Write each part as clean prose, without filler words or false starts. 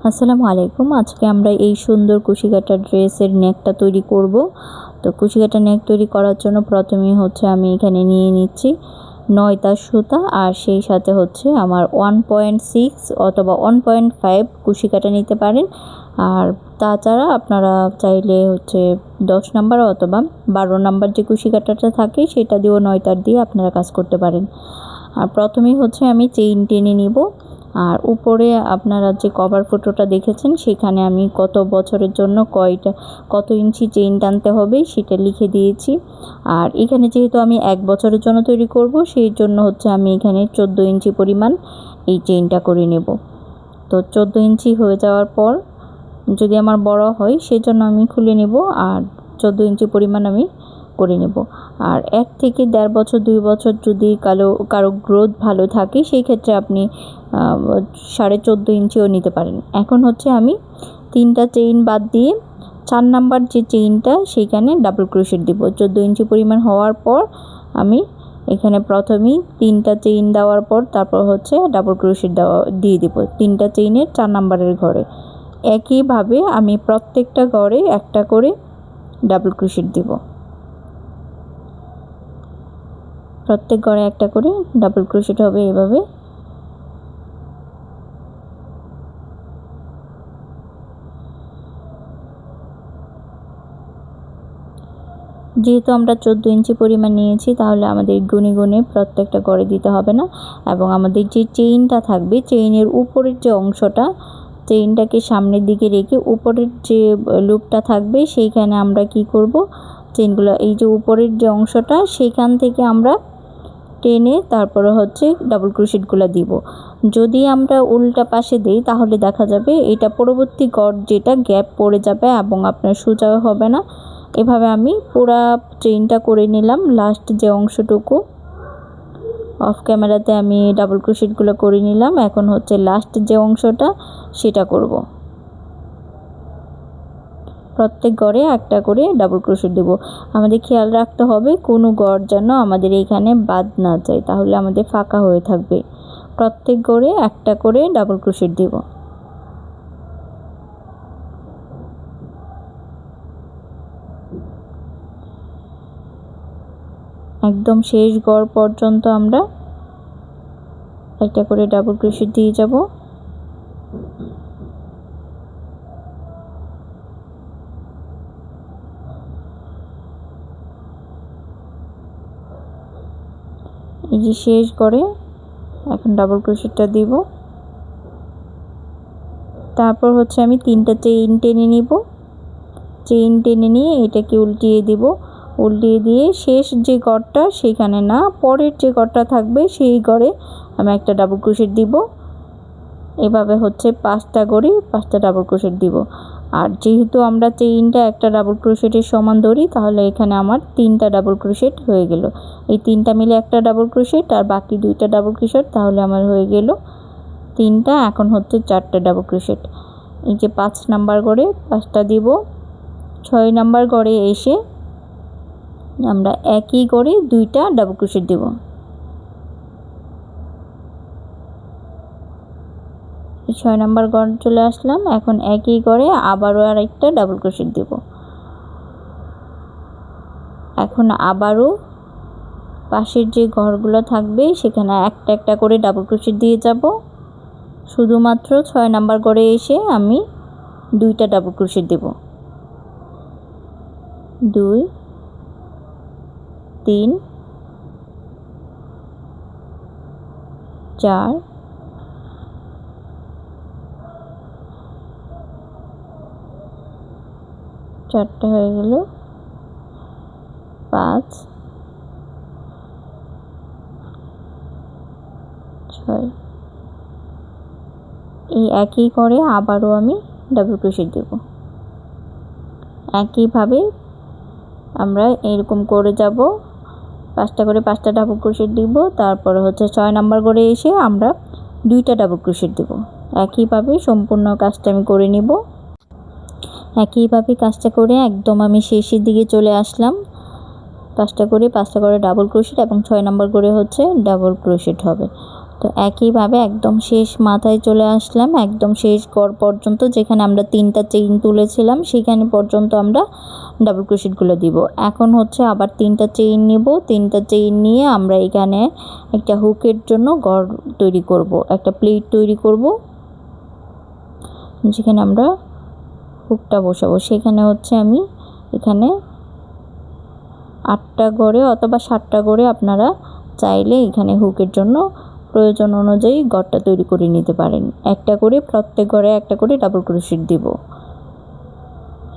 আসসালামু আলাইকুম। আজকে আমরা এই সুন্দর কুশি কাটা ড্রেসের নেকটা তৈরি করব। তো কুশি কাটা নেক তৈরি করার জন্য প্রথমেই আমি এখানে নিয়ে নিচ্ছি 9 তার সুতা, আর সেই সাথে আমার 1.6 অথবা 1.5 কুশি কাটা নিতে পারেন। আর তাছাড়া আপনারা চাইলে 10 নাম্বার অথবা 12 নাম্বার যে কুশি কাটাটা থাকে সেটা দিয়েও 9 তার দিয়ে আপনারা কাজ করতে পারেন। আর প্রথমেই আমি চেইন টেনে নিব। আর উপরে আপনারা যে কভার ফটোটা দেখেছেন সেখানে আমি কত বছরের জন্য কত ইঞ্চি চেইন টানতে হবে সেটা লিখে দিয়েছি। আর এখানে যেহেতু আমি 1 বছরের জন্য তৈরি করব, সেই জন্য আমি এখানে 14 ইঞ্চি পরিমাণ এই চেইনটা করে নেব। তো 14 ইঞ্চি হয়ে যাওয়ার পর যদি আমার বড় হয় সেজন্য আমি খুলে নেব, আর 14 ইঞ্চি পরিমাণ আমি করে নেব। আর 1 থেকে 1.5 বছর 2 বছর যদি কারো গ্রোথ ভালো থাকে সেই ক্ষেত্রে আপনি 14.5 ইঞ্চিও নিতে পারেন। এখন আমি 3টা চেইন বাদ দিয়ে 4 নাম্বার যে চেইনটা সেইখানে ডাবল ক্রোশেট দিব। 14 ইঞ্চি পরিমাণ হওয়ার পর আমি এখানে প্রথমেই 3টা চেইন দেওয়ার পর তারপর ডাবল ক্রোশেট দিয়ে দিব 3টা চেইনের 4 নাম্বারের ঘরে। একইভাবে আমি প্রত্যেকটা ঘরে একটা করে ডাবল ক্রোশেট দিব। প্রত্যেক ঘরে একটা করে ডাবল ক্রোশেট হবে এভাবে। যেহেতু আমরা 14 ইঞ্চি পরিমাণ নিয়েছি তাহলে আমাদের গুনে গুনে প্রত্যেকটা ঘরে দিতে হবে না, এবং আমাদের যে চেইনটা থাকবে চেইনের উপরের যে অংশটা, চেইনটাকে সামনের দিকে রেখে উপরের যে লুপটা থাকবে সেইখানে আমরা কি করব, চেইনগুলো এই যে উপরের যে অংশটা সেইখান থেকে আমরা টেনে তারপরে ডাবল ক্রোশেটগুলো দিব। যদি আমরা উল্টা পাশে দেই তাহলে দেখা যাবে এটা পরবর্তী গড় যেটা গ্যাপ পড়ে যাবে এবং আপনার সোজা হবে না। এভাবে আমি পুরা চেইনটা করে নিলাম। লাস্ট যে অংশটুকু অফ ক্যামেরাতে আমি ডাবল ক্রোশেটগুলো করে নিলাম। এখন লাস্ট যে অংশটা সেটা করব। প্রত্যেক ঘরে একটা করে ডাবল ক্রোশেট দেব। আমাদের খেয়াল রাখতে হবে কোনো ঘর যেন আমাদের এখানে বাদ না যায়, তাহলে আমাদের ফাঁকা হয়ে থাকবে। প্রত্যেক ঘরে একটা করে ডাবল ক্রোশেট দেব। একদম শেষ ঘর পর্যন্ত আমরা একটা করে ডাবল ক্রোশেট দিয়ে যাব। এই যে শেষ ঘরে এখন ডাবল ক্রোশেটটা দিব। তারপর আমি 3টা চেইন টেনে নিব। চেইন টেনে নিয়ে এটাকে উল্টিয়ে দিব। উল্টিয়ে দিয়ে শেষ যে ঘরটা সেখানে না, পরের যে ঘরটা থাকবে সেই ঘরে আমি একটা ডাবল ক্রোশেট দিব। এভাবে 5টা করে 5টা ডাবল ক্রোশেট দিব। আর যেহেতু আমরা চেইনটা একটা ডাবল ক্রোশেটের সমান ধরি তাহলে এখানে আমার 3টা ডাবল ক্রোশেট হয়ে গেল। এই 3টা মিলে একটা ডাবল ক্রোশেট আর বাকি 2টা ডাবল ক্রোশেট, তাহলে আমার হয়ে গেল 3টা। এখন 4টা ডাবল ক্রোশেট। এই যে 5 নাম্বার ঘরে 5টা দিব। 6 নাম্বার ঘরে এসে আমরা একই ঘরে 2টা ডাবল ক্রোশেট দেব। এই 6 নাম্বার ঘর চলে আসলাম। এখন একই ঘরে আবারও আরেকটা ডাবল ক্রোশেট দেব। এখন আবারও পাশের যে ঘরগুলো থাকবে সেখানে একটা একটা করে ডাবল ক্রোশেট দিয়ে যাব। শুধুমাত্র 6 নাম্বার ঘরে এসে আমি 2টা ডাবল ক্রোশেট দেব। 2 3 4 4টা হয়ে গেল। 5 6 এই একই করে আবারও আমি ডাবল ক্রোশেট দেব। একইভাবে আমরা এরকম করে যাব। 5টা করে 5টা ডাবল ক্রোশেট দিব। তারপর 6 নাম্বার করে এসে আমরা 2টা ডাবল ক্রোশেট দেব। একইভাবে সম্পূর্ণ কাজটা আমি করে নিব। একইভাবে কাজটা করে একদম আমি শেষের দিকে চলে আসলাম। 5টা করে ডাবল ক্রোশেট এবং 6 নাম্বার করে ডাবল ক্রোশেট হবে। তো একইভাবে একদম শেষ মাথায় চলে আসলাম, একদম শেষ ঘর পর্যন্ত যেখানে আমরা 3টা চেইন তুলেছিলাম সেখানে পর্যন্ত আমরা ডাবল ক্রোশেটগুলো দিব। এখন হচ্ছে আবার 3টা চেইন নেব, 3টা চেইন নিয়ে আমরা এখানে একটা হুকের জন্য ঘর তৈরি করব, একটা প্লেট তৈরি করব যেখানে আমরা হুকটা বসাবো। সেখানে হচ্ছে আমি এখানে 8টা ঘরে অথবা 7টা ঘরে আপনারা চাইলে এখানে হুকের জন্য প্রয়োজন অনুযায়ী ঘরটা তৈরি করে নিতে পারেন। একটা করে প্রত্যেক ঘরে একটা করে ডাবল ক্রোশেট দিব।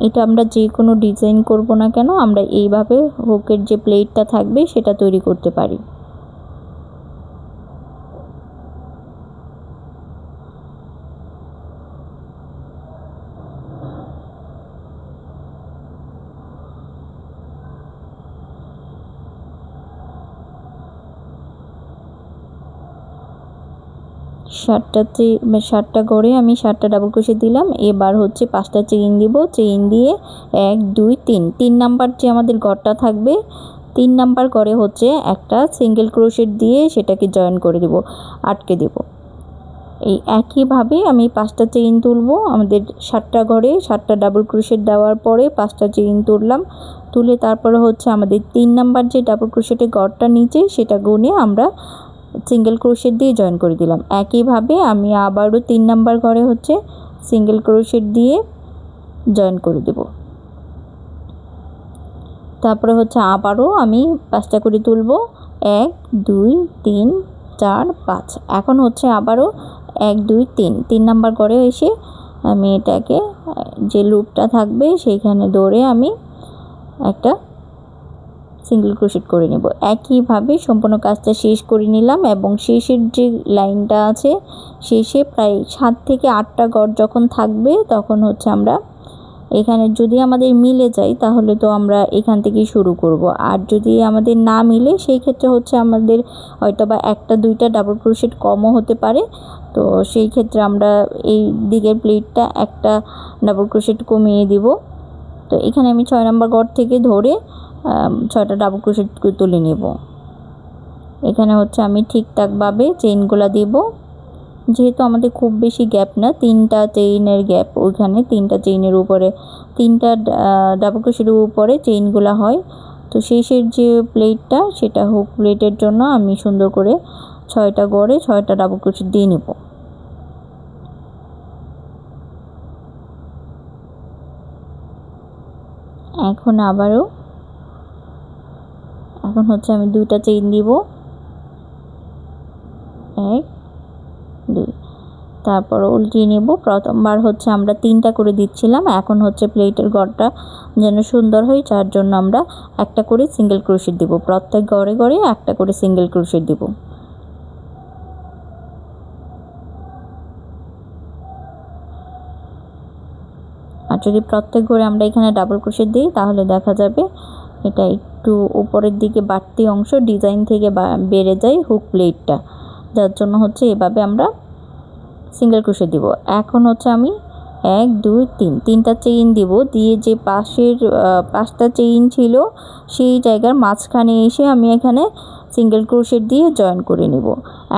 এটা আমরা যে কোনো ডিজাইন করব না কেন আমরা এইভাবে হুকের যে প্লেটটা থাকবে সেটা তৈরি করতে পারি। সাতটা করে আমি 7টা ডাবল ক্রোশেট দিলাম। এবার হচ্ছে 5টা চেইন দিব, চেইন দিয়ে 1 2 3 নাম্বার যে আমাদের ঘরটা থাকবে 3 নাম্বার ঘরে হচ্ছে একটা সিঙ্গেল ক্রোশেট দিয়ে সেটাকে জয়েন করে দেব, আটকে দেব। এই একইভাবে আমি 5টা চেইন তুলবো। আমাদের 7টা ঘরে 7টা ডাবল ক্রোশেট দেওয়ার পরে 5টা চেইন তুললাম, তুলে তারপরে হচ্ছে আমাদের 3 নাম্বার যে ডাবল ক্রোশেটের ঘরটা নিচে সেটা গুনে আমরা সিঙ্গেল ক্রোশেট দিয়ে জয়েন করে দিলাম। একইভাবে আমি আবারও 3 নাম্বার ঘরে হচ্ছে সিঙ্গেল ক্রোশেট দিয়ে জয়েন করে দেব। তারপরে হচ্ছে আবারও আমি 5টা করে তুলব, 1 2 3 4 5। এখন হচ্ছে আবারও 1 2 3 নাম্বার ঘরে এসে আমি এটাকে যে লুপটা থাকবে সেইখানে ধরে আমি একটা সিঙ্গেল ক্রোশেট করে নেব। একইভাবে সম্পূর্ণ কাজটা শেষ করে নিলাম এবং শেষের যে লাইনটা আছে শেষে প্রায় 7 থেকে 8টা ঘর যখন থাকবে তখন হচ্ছে আমরা এখানে যদি আমাদের মিলে যায় তাহলে তো আমরা এখান থেকেই শুরু করব, আর যদি আমাদের না মিলে সেই ক্ষেত্রে হচ্ছে আমাদের হয়তো বা 1টা 2টা ডাবল ক্রোশেট কমও হতে পারে। তো সেই ক্ষেত্রে আমরা এই দিকের প্লেটটা একটা ডাবল ক্রোশেট কমিয়ে দিব। তো এখানে আমি 6 নাম্বার ঘর থেকে ধরে 6টা ডাবল ক্রোশেট তুলে নেব। এখানে হচ্ছে আমি ঠিকঠাকভাবে চেইনগুলো দিব, যেহেতু আমাদের খুব বেশি গ্যাপ না, 3টা চেইনের গ্যাপ, ওইখানে 3টা চেইনের উপরে 3টা ডাবল ক্রোশেটের উপরে চেইনগুলো হয়। তো শেষের যে প্লেটটা সেটা হুক প্লেটের জন্য আমি সুন্দর করে 6টা ঘরে 6টা ডাবল ক্রোশেট দিয়ে নেব। এখন হচ্ছে আমি 2টা চেইন দিব, 1 2, তারপর উল্টিয়ে নেব। প্রথমবার হচ্ছে আমরা 3টা করে দিচ্ছিলাম, এখন হচ্ছে প্লেটের ঘরটা যেন সুন্দর হয় যার জন্য আমরা একটা করে সিঙ্গেল ক্রোশেট দিব, প্রত্যেক ঘরে ঘরে একটা করে সিঙ্গেল ক্রোশেট দিব। আর যদি প্রত্যেক ঘরে আমরা এখানে ডাবল ক্রোশেট দিই তাহলে দেখা যাবে এটা একটু উপরের দিকে বাড়তি অংশ ডিজাইন থেকে বেড়ে যায় হুক প্লেটটা, যার জন্য হচ্ছে এভাবে আমরা সিঙ্গেল ক্রোশেট দিব। এখন হচ্ছে আমি 1 2 3 চেইন দিব, দিয়ে যে পাশের 5টা চেইন ছিল সেই জায়গার মাঝখানে এসে আমি এখানে সিঙ্গেল ক্রোশেট দিয়ে জয়েন করে নেব।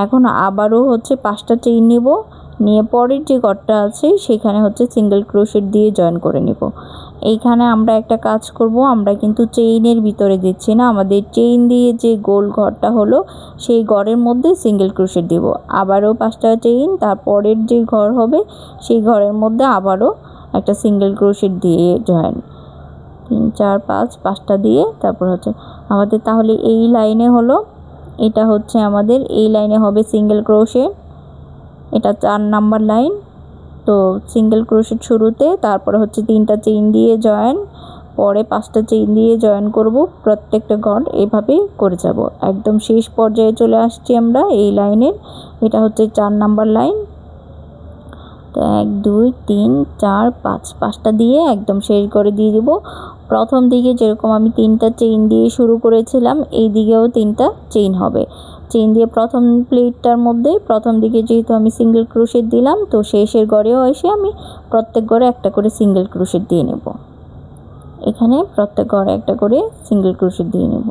এখন আবারও হচ্ছে 5টা চেইন নেব, নিয়ে পরের যে ঘরটা আছে সেখানে হচ্ছে সিঙ্গেল ক্রোশেট দিয়ে জয়েন করে নেব। এইখানে আমরা একটা কাজ করব, আমরা কিন্তু চেইনের ভিতরে দিচ্ছি না, আমাদের চেইন দিয়ে যে গোল ঘরটা হলো সেই ঘরের মধ্যে সিঙ্গেল ক্রোশেট দিব। আবারও 5টা চেইন, তারপরের যে ঘর হবে সেই ঘরের মধ্যে আবারও একটা সিঙ্গেল ক্রোশেট দিয়ে জয়েন, 3 4 5 5টা দিয়ে তারপর হচ্ছে আমাদের তাহলে এই লাইনে হলো, এটা হচ্ছে আমাদের এই লাইনে হবে সিঙ্গেল ক্রোশেট, এটা 4 নাম্বার লাইন। তো সিঙ্গেল ক্রোশেট শুরুতে, তারপরে হচ্ছে 3টা চেইন দিয়ে জয়েন, পরে 5টা চেইন দিয়ে জয়েন করব, প্রত্যেকটা ঘর এভাবে করে যাব। একদম শেষ পর্যায়ে চলে আসছি আমরা এই লাইনের, এটা হচ্ছে 4 নাম্বার লাইন। তো 1 2 3 4 5 5টা দিয়ে একদম শেষ করে দিয়ে দিব। প্রথম দিকে যেরকম আমি 3টা চেইন দিয়ে শুরু করেছিলাম এই দিকেও 3টা চেইন হবে, চেইন দিয়ে প্রথম প্লেটটার মধ্যে প্রথম দিকে যেহেতু আমি সিঙ্গেল ক্রোশেট দিলাম তো শেষের ঘরেও এসে আমি প্রত্যেক ঘরে একটা করে সিঙ্গেল ক্রোশেট দিয়ে নেব। এখানে প্রত্যেক ঘরে একটা করে সিঙ্গেল ক্রোশেট দিয়ে নেব।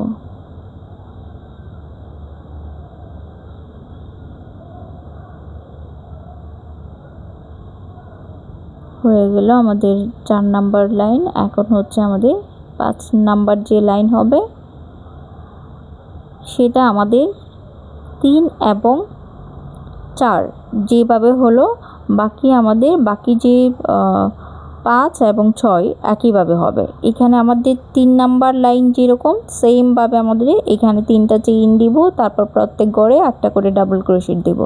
হয়ে গেল আমাদের 4 নাম্বার লাইন। এখন হচ্ছে আমাদের 5 নাম্বার যে লাইন হবে সেটা আমাদের 3 এবং 4 যেভাবে হলো বাকি যে 5 এবং 6 একইভাবে হবে। এখানে আমাদের 3 নাম্বার লাইন যেরকম সেমভাবে আমাদের এখানে 3টা চেইন দিব, তারপর প্রত্যেক ঘরে একটা করে ডাবল ক্রোশেট দিব।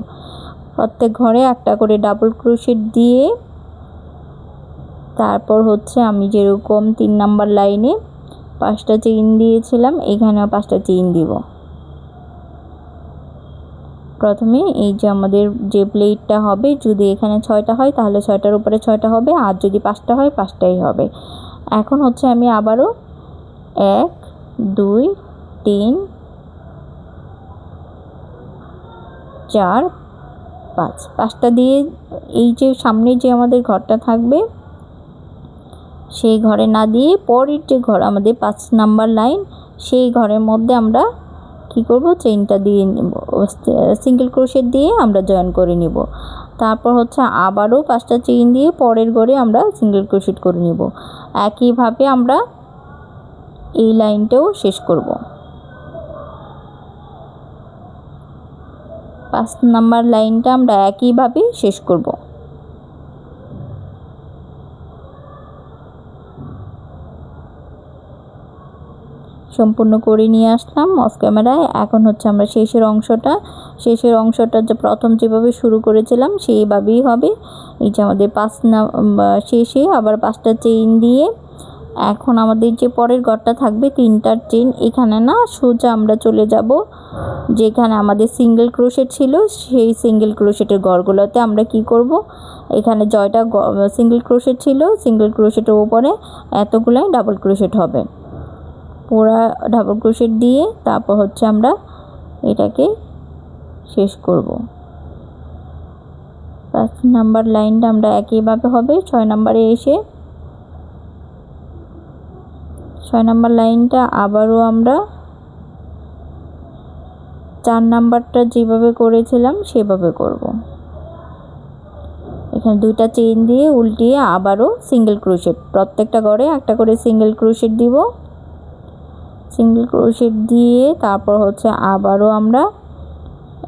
প্রত্যেক ঘরে একটা করে ডাবল ক্রোশেট দিয়ে তারপর হচ্ছে আমি যেরকম 3 নাম্বার লাইনে 5টা চেইন দিয়েছিলাম এখানেও 5টা চেইন দিব। প্রথমে এই যে আমাদের যে প্লেটটা হবে, যদি এখানে 6টা হয় তাহলে 6টার উপরে 6টা হবে, আর যদি 5টা হয় 5টাই হবে। এখন হচ্ছে আমি আবারও 1 2 3 4 5টা দিয়ে এই যে সামনে যে আমাদের ঘরটা থাকবে সেই ঘরে না দিয়ে পরের যে ঘর আমাদের 5 নাম্বার লাইন সেই ঘরের মধ্যে আমরা কি করব, চেইনটা দিয়ে নিব, সিঙ্গেল ক্রোশেট দিয়ে আমরা জয়েন করে নিব। তারপর হচ্ছে আবারও 5টা চেইন দিয়ে পরের ঘরে আমরা সিঙ্গেল ক্রোশেট করে নিব। একইভাবে আমরা এই লাইনটাও শেষ করব। 5 নাম্বার লাইনটা আমরা একইভাবে শেষ করব। সম্পূর্ণ করে নিয়ে আসলাম অফ ক্যামেরায়। এখন হচ্ছে আমরা শেষের অংশটা যে প্রথম যেভাবে শুরু করেছিলাম সেইভাবেই হবে। এই যে আমাদের 5 শেষে আবার 5টা চেইন দিয়ে এখন আমাদের যে পরের ঘরটা থাকবে 3টার চেইন এখানে না, সোজা আমরা চলে যাব যেখানে আমাদের সিঙ্গেল ক্রোশেট ছিল সেই সিঙ্গেল ক্রোশেটের ঘরগুলোতে আমরা কি করব, এখানে জয়টা সিঙ্গেল ক্রোশেট ছিল, সিঙ্গেল ক্রোশেটের উপরে এতগুলাই ডাবল ক্রোশেট হবে। পুরা ডাবল ক্রোশেট দিয়ে তারপর হচ্ছে আমরা এটাকে শেষ করব। 5 নাম্বার লাইনটা আমরা একইভাবে হবে 6 নাম্বারে এসে 6 নাম্বার লাইনটা আবারও আমরা 4 নাম্বারটা যেভাবে করেছিলাম সেভাবে করব। এখানে 2টা চেইন দিয়ে উল্টিয়ে আবারও সিঙ্গেল ক্রোশেট, প্রত্যেকটা ঘরে একটা করে সিঙ্গেল ক্রোশেট দিব। সিঙ্গেল ক্রোশেট দিয়ে তারপর হচ্ছে আবারও আমরা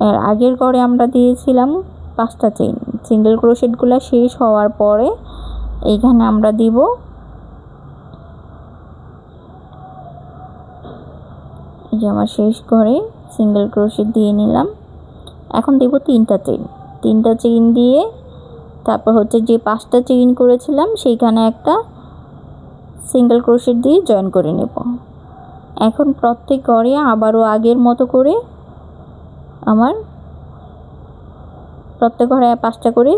এর আগের ঘরে আমরা দিয়েছিলাম 5টা চেইন, সিঙ্গেল ক্রোশেটগুলো শেষ হওয়ার পরে এইখানে আমরা দিব এই যে আমার শেষ ঘরে সিঙ্গেল ক্রোশেট দিয়ে নিলাম। এখন দেব 3টা চেইন দিয়ে তারপর হচ্ছে যে 5টা চেইন করেছিলাম সেইখানে একটা সিঙ্গেল ক্রোশেট দিয়ে জয়েন করে নেব। এখন প্রত্যেক ঘরে আবারও আগের মতো করে আমার প্রত্যেক ঘরে 5টা করে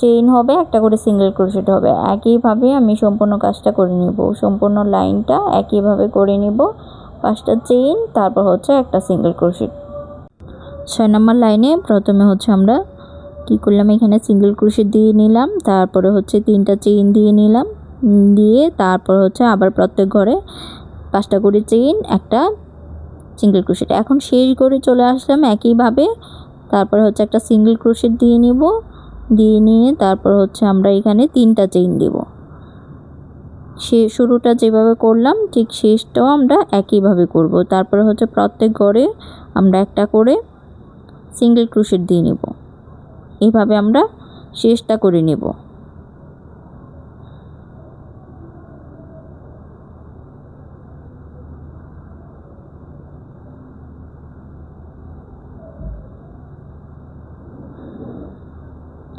চেইন হবে, একটা করে সিঙ্গেল ক্রোশেট হবে। একইভাবে আমি সম্পূর্ণ কাজটা করে নেব, সম্পূর্ণ লাইনটা একইভাবে করে নেব। 5টা চেইন তারপর হচ্ছে একটা সিঙ্গেল ক্রোশেট। 6 নাম্বার লাইনে প্রথমে হচ্ছে আমরা কি করলাম, এখানে সিঙ্গেল ক্রোশেট দিয়ে নিলাম, তারপরে হচ্ছে 3টা চেইন দিয়ে নিলাম, দিয়ে তারপর হচ্ছে আবার প্রত্যেক ঘরে 5টা করে চেইন একটা সিঙ্গেল ক্রোশেট। এখন শেষ ঘরে চলে আসলাম একইভাবে, তারপর হচ্ছে একটা সিঙ্গেল ক্রোশেট দিয়ে নিব, দিয়ে নিয়ে তারপর হচ্ছে আমরা এখানে 3টা চেইন দিব। শুরুটা যেভাবে করলাম ঠিক শেষটাও আমরা একইভাবে করব। তারপরে হচ্ছে প্রত্যেক ঘরে আমরা একটা করে সিঙ্গেল ক্রোশেট দিয়ে নেব, এইভাবে আমরা শেষটা করে নেব।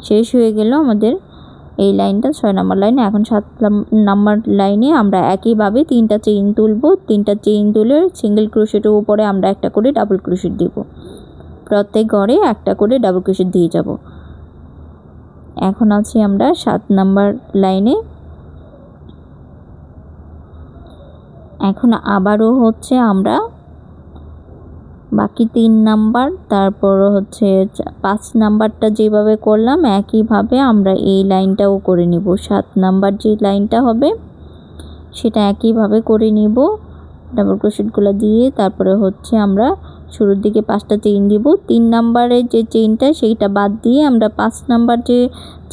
শেষ হয়ে গেল আমাদের এই লাইনটা 6 নাম্বার লাইনে। এখন 7 নাম্বার লাইনে আমরা একইভাবে 3টা চেইন তুলব, 3টা চেইন তুলে সিঙ্গেল ক্রোশেটের উপরে আমরা একটা করে ডাবল ক্রোশেট দিব, প্রত্যেক ঘরে একটা করে ডাবল ক্রোশেট দিয়ে যাব। এখন আছি আমরা 7 নাম্বার লাইনে। এখন আবারও হচ্ছে আমরা বাকি 3 নাম্বার তারপর হচ্ছে 5 নাম্বারটা যেভাবে করলাম একইভাবে আমরা এই লাইনটাও করে নিব। 7 নাম্বার যে লাইনটা হবে সেটা একইভাবে করে নিব, ডাবল ক্রোশেটগুলো দিয়ে তারপরে হচ্ছে আমরা শুরুর দিকে 5টা চেইন দিব। 3 নাম্বারের যে চেইনটা সেইটা বাদ দিয়ে আমরা 5 নাম্বার যে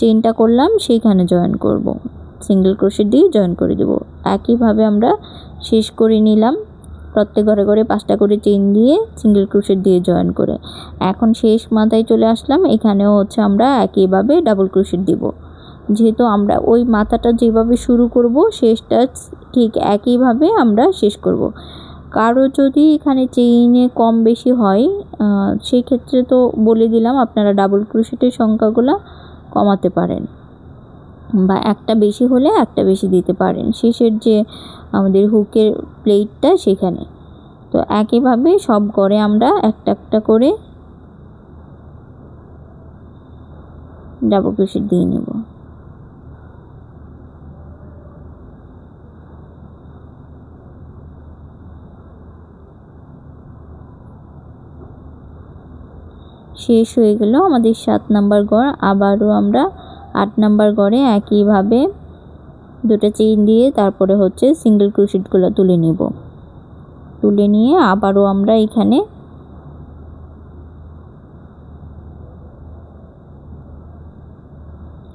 চেইনটা করলাম সেইখানে জয়েন করব, সিঙ্গেল ক্রোশেট দিয়ে জয়েন করে দেব। একইভাবে আমরা শেষ করে নিলাম, প্রত্যেক ঘরে ঘরে 5টা করে চেইন দিয়ে সিঙ্গেল ক্রোশেট দিয়ে জয়েন করে। এখন শেষ মাথায় চলে আসলাম, এখানেও হচ্ছে আমরা একইভাবে ডাবল ক্রোশেট দিব। যেহেতু আমরা ওই মাথাটা যেভাবে শুরু করব শেষটা ঠিক একইভাবে আমরা শেষ করব। কারো যদি এখানে চেইনে কম বেশি হয় সেই ক্ষেত্রে তো বলে দিলাম আপনারা ডাবল ক্রোশেটের সংখ্যাগুলো কমাতে পারেন, বা একটা বেশি হলে একটা বেশি দিতে পারেন শেষের যে আমাদের হুকের প্লেটটা সেখানে। তো একইভাবে সব ঘরে আমরা একটা একটা করে ডাবল ক্রোশেট দিয়ে নেব। শেষ হয়ে গেল আমাদের 7 নাম্বার ঘর। আবারও আমরা 8 নাম্বার ঘরে একইভাবে 2টা চেইন দিয়ে তারপরে হচ্ছে সিঙ্গেল ক্রোশেটগুলো তুলে নেব। তুলে নিয়ে আবারও আমরা এখানে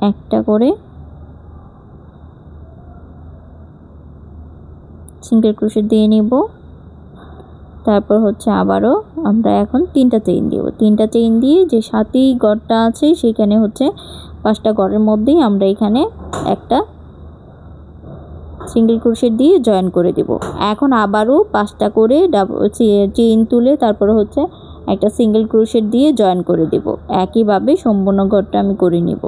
একটা করে সিঙ্গেল ক্রোশেট দিয়ে নেব। তারপর হচ্ছে আবারও আমরা এখন 3টা চেইন দেব। 3টা চেইন দিয়ে যে 7ই ঘরটা আছে সেখানে হচ্ছে 5টা ঘরের মধ্যেই আমরা এখানে একটা সিঙ্গেল ক্রোশেট দিয়ে জয়েন করে দেব। এখন আবারও 5টা করে চেইন তুলে তারপরে হচ্ছে একটা সিঙ্গেল ক্রোশেট দিয়ে জয়েন করে দেব। একইভাবে সম্পূর্ণ ঘরটা আমি করে নেব।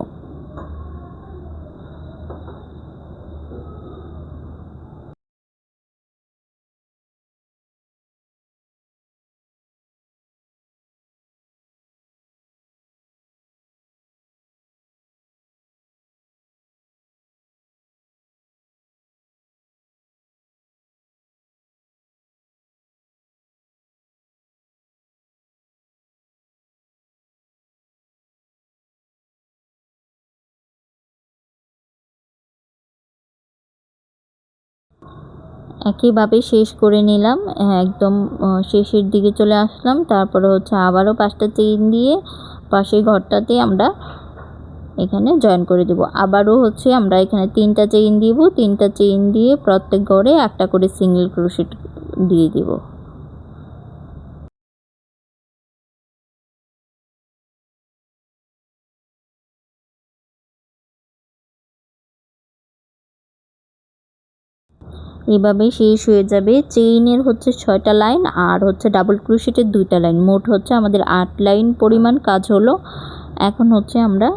একইভাবে শেষ করে নিলাম, একদম শেষের দিকে চলে আসলাম। তারপরে হচ্ছে আবারও 5টা চেইন দিয়ে পাশের ঘরটাতে আমরা এখানে জয়েন করে দেব। আবারও হচ্ছে আমরা এখানে 3টা চেইন দিব। 3টা চেইন দিয়ে প্রত্যেক ঘরে একটা করে সিঙ্গেল ক্রোশেট দিয়ে দিব। এভাবেই শেষ হয়ে যাবে। চেইনের হচ্ছে 6টা লাইন আর হচ্ছে ডাবল ক্রোশেটের 2টা লাইন, মোট হচ্ছে আমাদের 8 লাইন পরিমাণ কাজ হলো। এখন হচ্ছে আমরা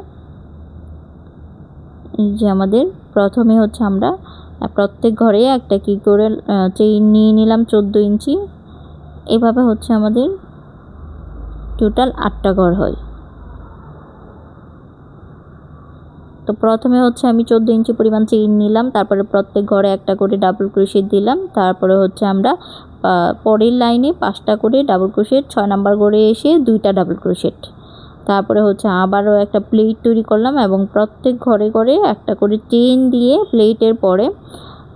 এই যে আমাদের প্রথমে হচ্ছে আমরা প্রত্যেক ঘরে একটা কি করে চেইন নিয়ে নিলাম 14 ইঞ্চি। এভাবে হচ্ছে আমাদের টোটাল 8টা ঘর হয়। তো প্রথমে হচ্ছে আমি 14 ইঞ্চি পরিমাণ চেইন নিলাম, তারপরে প্রত্যেক ঘরে একটা করে ডাবল ক্রোশেট দিলাম। তারপরে হচ্ছে আমরা পরের লাইনে 5টা করে ডাবল ক্রোশেট, 6 নাম্বার ঘরে এসে 2টা ডাবল ক্রোশেট। তারপরে হচ্ছে আবারও একটা প্লেট তৈরি করলাম এবং প্রত্যেক ঘরে ঘরে একটা করে চেইন দিয়ে প্লেটের পরে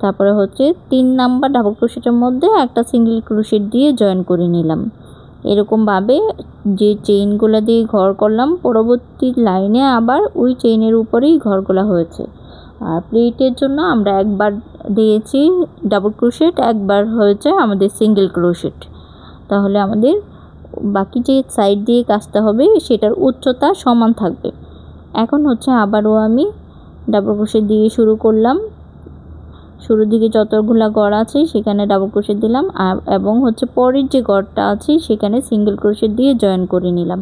তারপরে হচ্ছে 3 নাম্বার ডাবল ক্রোশেটের মধ্যে একটা সিঙ্গেল ক্রোশেট দিয়ে জয়েন করে নিলাম। এরকমভাবে যে চেইনগুলো দিয়ে ঘর করলাম পরবর্তী লাইনে আবার ওই চেইনের উপরেই ঘরগুলো হয়েছে। আর প্লেটের জন্য আমরা একবার দিয়েছি ডাবল ক্রোশেট, একবার হয়েছে আমাদের সিঙ্গেল ক্রোশেট। তাহলে আমাদের বাকি যে সাইড দিয়ে কাজটা হবে সেটার উচ্চতা সমান থাকবে। এখন হচ্ছে আবারও আমি ডাবল ক্রোশেট দিয়ে শুরু করলাম। শুরুর দিকে যতগুলো ঘর আছে সেখানে ডাবল ক্রোশেট দিলাম এবং হচ্ছে পরের যে ঘরটা আছে সেখানে সিঙ্গেল ক্রোশেট দিয়ে জয়েন করে নিলাম।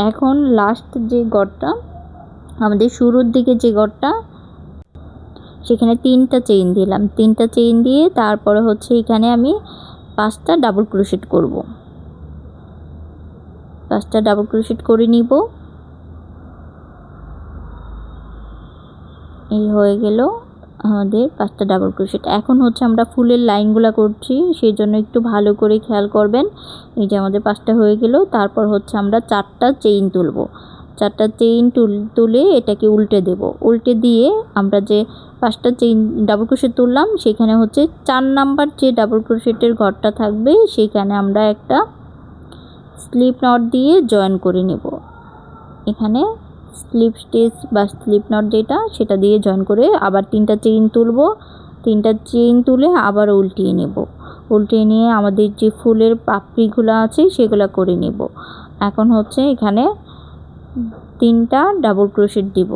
এখন লাস্ট যে ঘরটা আমাদের শুরুর দিকে যে ঘরটা সেখানে 3টা চেইন দিলাম। 3টা চেইন দিয়ে তারপরে হচ্ছে এখানে আমি 5টা ডাবল ক্রোশেট করব। 5টা ডাবল ক্রোশেট করে নিব। এই হয়ে গেল আমাদের 5টা ডাবল ক্রোশেট। এখন হচ্ছে আমরা ফুলের লাইনগুলো করছি, সেই জন্য একটু ভালো করে খেয়াল করবেন। এই যে আমাদের 5টা হয়ে গেল। তারপর হচ্ছে আমরা 4টা চেইন তুলব। 4টা চেইন তুলে এটাকে উল্টে দেব। উল্টে দিয়ে আমরা যে 5টা চেইন ডাবল ক্রোশেট তুললাম সেখানে হচ্ছে 4 নাম্বার যে ডাবল ক্রোশেটের ঘরটা থাকবে সেখানে আমরা একটা স্লিপ নট দিয়ে জয়েন করে নেব। এখানে স্লিপ স্টিচ বা স্লিপ নট যেটা সেটা দিয়ে জয়েন করে আবার 3টা চেইন তুলব। 3টা চেইন তুলে আবার উল্টিয়ে নেব। উল্টিয়ে নিয়ে আমাদের যে ফুলের পাপড়িগুলো আছে সেগুলো করে নেব। এখন হচ্ছে এখানে 3টা ডাবল ক্রোশেট দিব।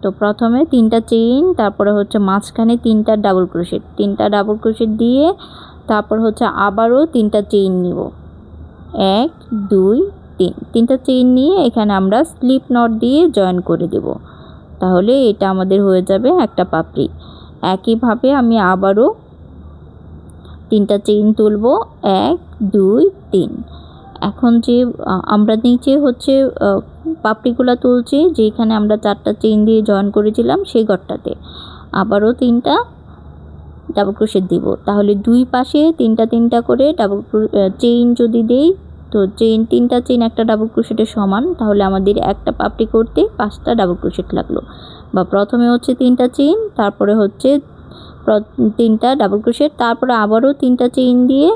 তো প্রথমে 3টা চেইন, তারপরে হচ্ছে মাঝখানে 3টা ডাবল ক্রোশেট, 3টা ডাবল ক্রোশেট দিয়ে তারপর হচ্ছে আবারও 3টা চেইন নিব। 1 2 3, 3টা চেইন নিয়ে এখানে আমরা স্লিপ নট দিয়ে জয়েন করে দেব। তাহলে এটা আমাদের হয়ে যাবে একটা পাপড়ি। একইভাবে আমি আবারও 3টা চেইন তুলব। 1 2 3। এখন যে আমরা নিচে হচ্ছে পাপড়িগুলো তুলছি, যেখানে আমরা 4টা চেইন দিয়ে জয়েন করেছিলাম সেই ঘরটাতে আবারও 3টা ডাবল ক্রোশেট দিব। তাহলে দুই পাশে 3টা করে ডাবল চেইন যদি দেই, তো চেইন 3টা চেইন একটা ডাবল ক্রোশেটের সমান, তাহলে আমাদের একটা পাপড়ি করতে 5টা ডাবল ক্রোশেট লাগলো। বা প্রথমে হচ্ছে 3টা চেইন, তারপরে হচ্ছে 3টা ডাবল ক্রোশেট, তারপরে আবারও 3টা চেইন দিয়ে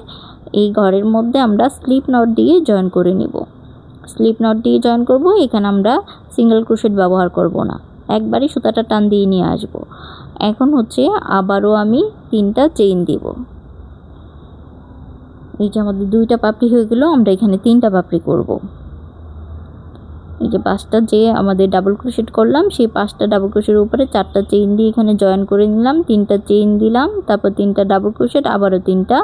এই ঘরের মধ্যে আমরা স্লিপ নট দিয়ে জয়েন করে নিব। স্লিপ নট দিয়ে জয়েন করব। এখানে আমরা সিঙ্গেল ক্রোশেট ব্যবহার করব না, একবারই সুতাটা টান দিয়ে নিয়ে আসব। এখন হচ্ছে আবারও আমি 3টা চেইন দিব। এই যে আমাদের 2টা পাপড়ি হয়ে গেল, আমরা এখানে 3টা পাপড়ি করব। এই যে 5টা যে আমাদের ডাবল ক্রোশেট করলাম, সেই 5টা ডাবল ক্রোশেটের উপরে 4টা চেইন দিয়ে এখানে জয়েন করে নিলাম। 3টা চেইন দিলাম, তারপর 3টা ডাবল ক্রোশেট, আবারও 3টা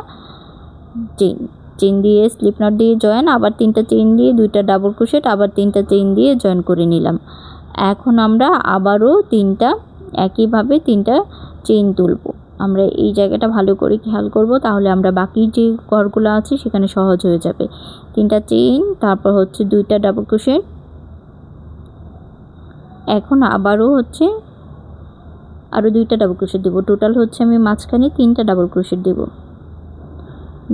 চেইন দিয়ে স্লিপ নট দিয়ে জয়েন, আবার 3টা চেইন দিয়ে 2টা ডাবল ক্রোশেট, আবার 3টা চেইন দিয়ে জয়েন করে নিলাম। এখন আমরা আবারও 3টা একইভাবে 3টা চেইন তুলব। আমরা এই জায়গাটা ভালো করে খেয়াল করব, তাহলে আমরা বাকি যে ঘরগুলো আছে সেখানে সহজ হয়ে যাবে। 3টা চেইন, তারপর হচ্ছে 2টা ডাবল ক্রোশেট। এখন আবারও হচ্ছে আরও 2টা ডাবল ক্রোশেট দেব। টোটাল হচ্ছে আমি মাঝখানে 3টা ডাবল ক্রোশেট দেব।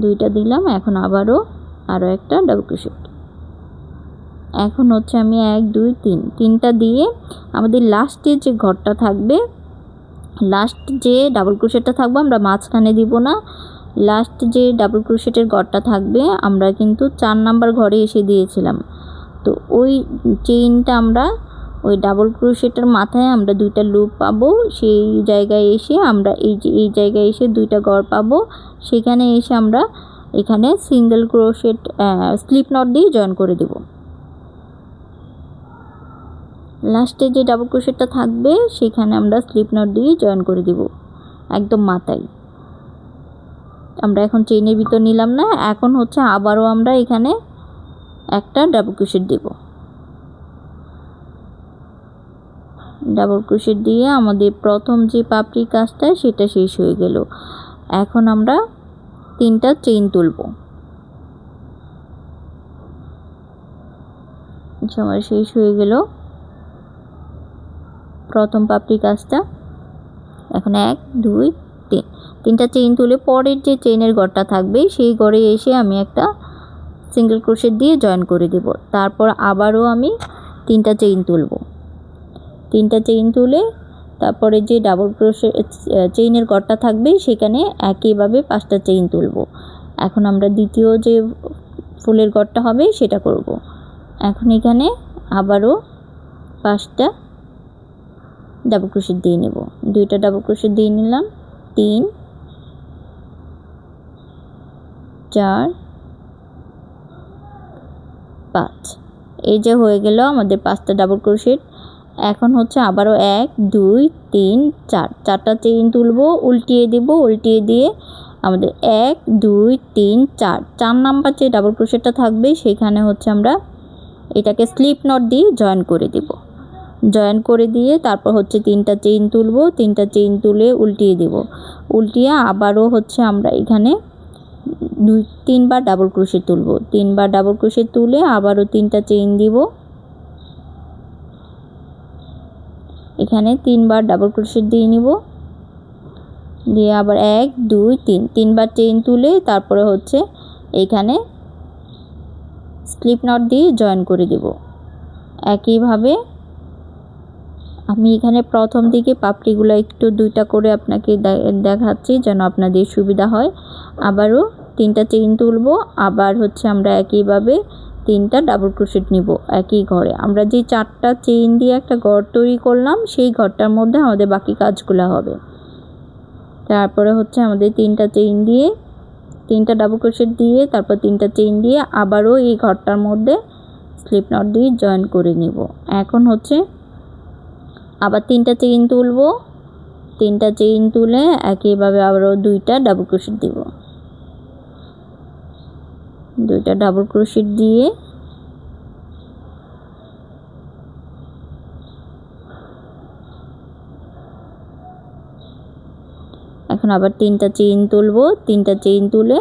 2টা দিলাম, এখন আবারও আরও একটা ডাবল ক্রোশেট। এখন হচ্ছে আমি 1 2 3, 3টা দিয়ে আমাদের লাস্টের যে ঘরটা থাকবে, লাস্ট যে ডাবল ক্রোশেটটা থাকবে আমরা মাঝখানে দিব না। লাস্ট যে ডাবল ক্রোশেটের ঘরটা থাকবে আমরা কিন্তু 4 নাম্বার ঘরে এসে দিয়েছিলাম। তো ওই চেইনটা আমরা ওই ডাবল ক্রোশেটের মাথায় আমরা 2টা লুপ পাবো। সেই জায়গায় এসে আমরা এই জায়গায় এসে 2টা ঘর পাবো। সেখানে এসে আমরা এখানে সিঙ্গেল ক্রোশেট স্লিপ নট দিয়ে জয়েন করে দেব। লাস্টে যে ডাবল ক্রোশেটটা থাকবে সেখানে আমরা স্লিপ নট দিয়ে জয়েন করে দেব একদম মাথায়। আমরা এখন চেইনের ভিতর নিলাম না। এখন হচ্ছে আবারও আমরা এখানে একটা ডাবল ক্রোশেট দেব। ডাবল ক্রোশেট দিয়ে আমাদের প্রথম যে পাপড়ি কাজটা সেটা শেষ হয়ে গেল। এখন আমরা 3টা চেইন তুলব। আমার শেষ হয়ে গেল প্রথম পাপড়ি কাজটা। এখন 1 2 3, 3টা চেইন তুলে পরের যে চেইনের ঘরটা থাকবে সেই ঘরে এসে আমি একটা সিঙ্গেল ক্রোশেট দিয়ে জয়েন করে দেব। তারপর আবারও আমি 3টা চেইন তুলব। 3টা চেইন তুলে তারপরে যে ডাবল ক্রোশেট চেইনের ঘরটা থাকবে সেখানে একইভাবে 5টা চেইন তুলব। এখন আমরা দ্বিতীয় যে ফুলের ঘরটা হবে সেটা করব। এখন এখানে আবারও 5টা ডাবল ক্রোশেট দিয়ে নেব। 2টা ডাবল ক্রোশেট দিয়ে নিলাম। 3 4 5, এই যে হয়ে গেল আমাদের 5টা ডাবল ক্রোশেট। এখন হচ্ছে আবারও 1 2 3 4, 4টা চেইন তুলব, উল্টিয়ে দেব। উল্টিয়ে দিয়ে আমাদের 1 2 3 4, 4 নাম্বার যে ডাবল ক্রোশেটটা থাকবে সেখানে হচ্ছে আমরা এটাকে স্লিপ নট দিয়ে জয়েন করে দেব। জয়েন করে দিয়ে তারপর হচ্ছে 3টা চেইন তুলব। 3টা চেইন তুলে উল্টিয়ে দেব। উল্টিয়ে আবারও হচ্ছে আমরা এখানে 3 বার ডাবল ক্রোশেট তুলব। 3 বার ডাবল ক্রোশেট তুলে আবারও 3টা চেইন দিব। এখানে 3 বার ডাবল ক্রোশেট দিয়ে নিব। দিয়ে আবার 1 2 3, 3 বার চেইন তুলে তারপরে হচ্ছে এখানে স্লিপ নট দিয়ে জয়েন করে দেব। একইভাবে আমি এখানে প্রথম দিকে পাপড়িগুলো একটু 2টা করে আপনাকে দেখাচ্ছি যেন আপনাদের সুবিধা হয়। আবারও তিনটা চেইন তুলব, আবার হচ্ছে আমরা একইভাবে তিনটা ডাবল ক্রোশেট নিব একই ঘরে। আমরা যে 4টা চেইন দিয়ে একটা ঘর তৈরি করলাম সেই ঘরটার মধ্যে আমাদের বাকি কাজগুলো হবে। তারপরে হচ্ছে আমাদের তিনটা চেইন দিয়ে, তিনটা ডাবল ক্রোশেট দিয়ে, তারপর তিনটা চেইন দিয়ে আবারও এই ঘরটার মধ্যে স্লিপ নট দিয়ে জয়েন করে নিব। এখন হচ্ছে আবার তিনটা চেইন তুলব, তিনটা চেইন তুলে একইভাবে আবারও দুইটা ডাবল ক্রোশেট দিব। দুইটা ডাবল ক্রোশেট দিয়ে এখন আবার তিনটা চেইন তুলব, তিনটা চেইন তুলে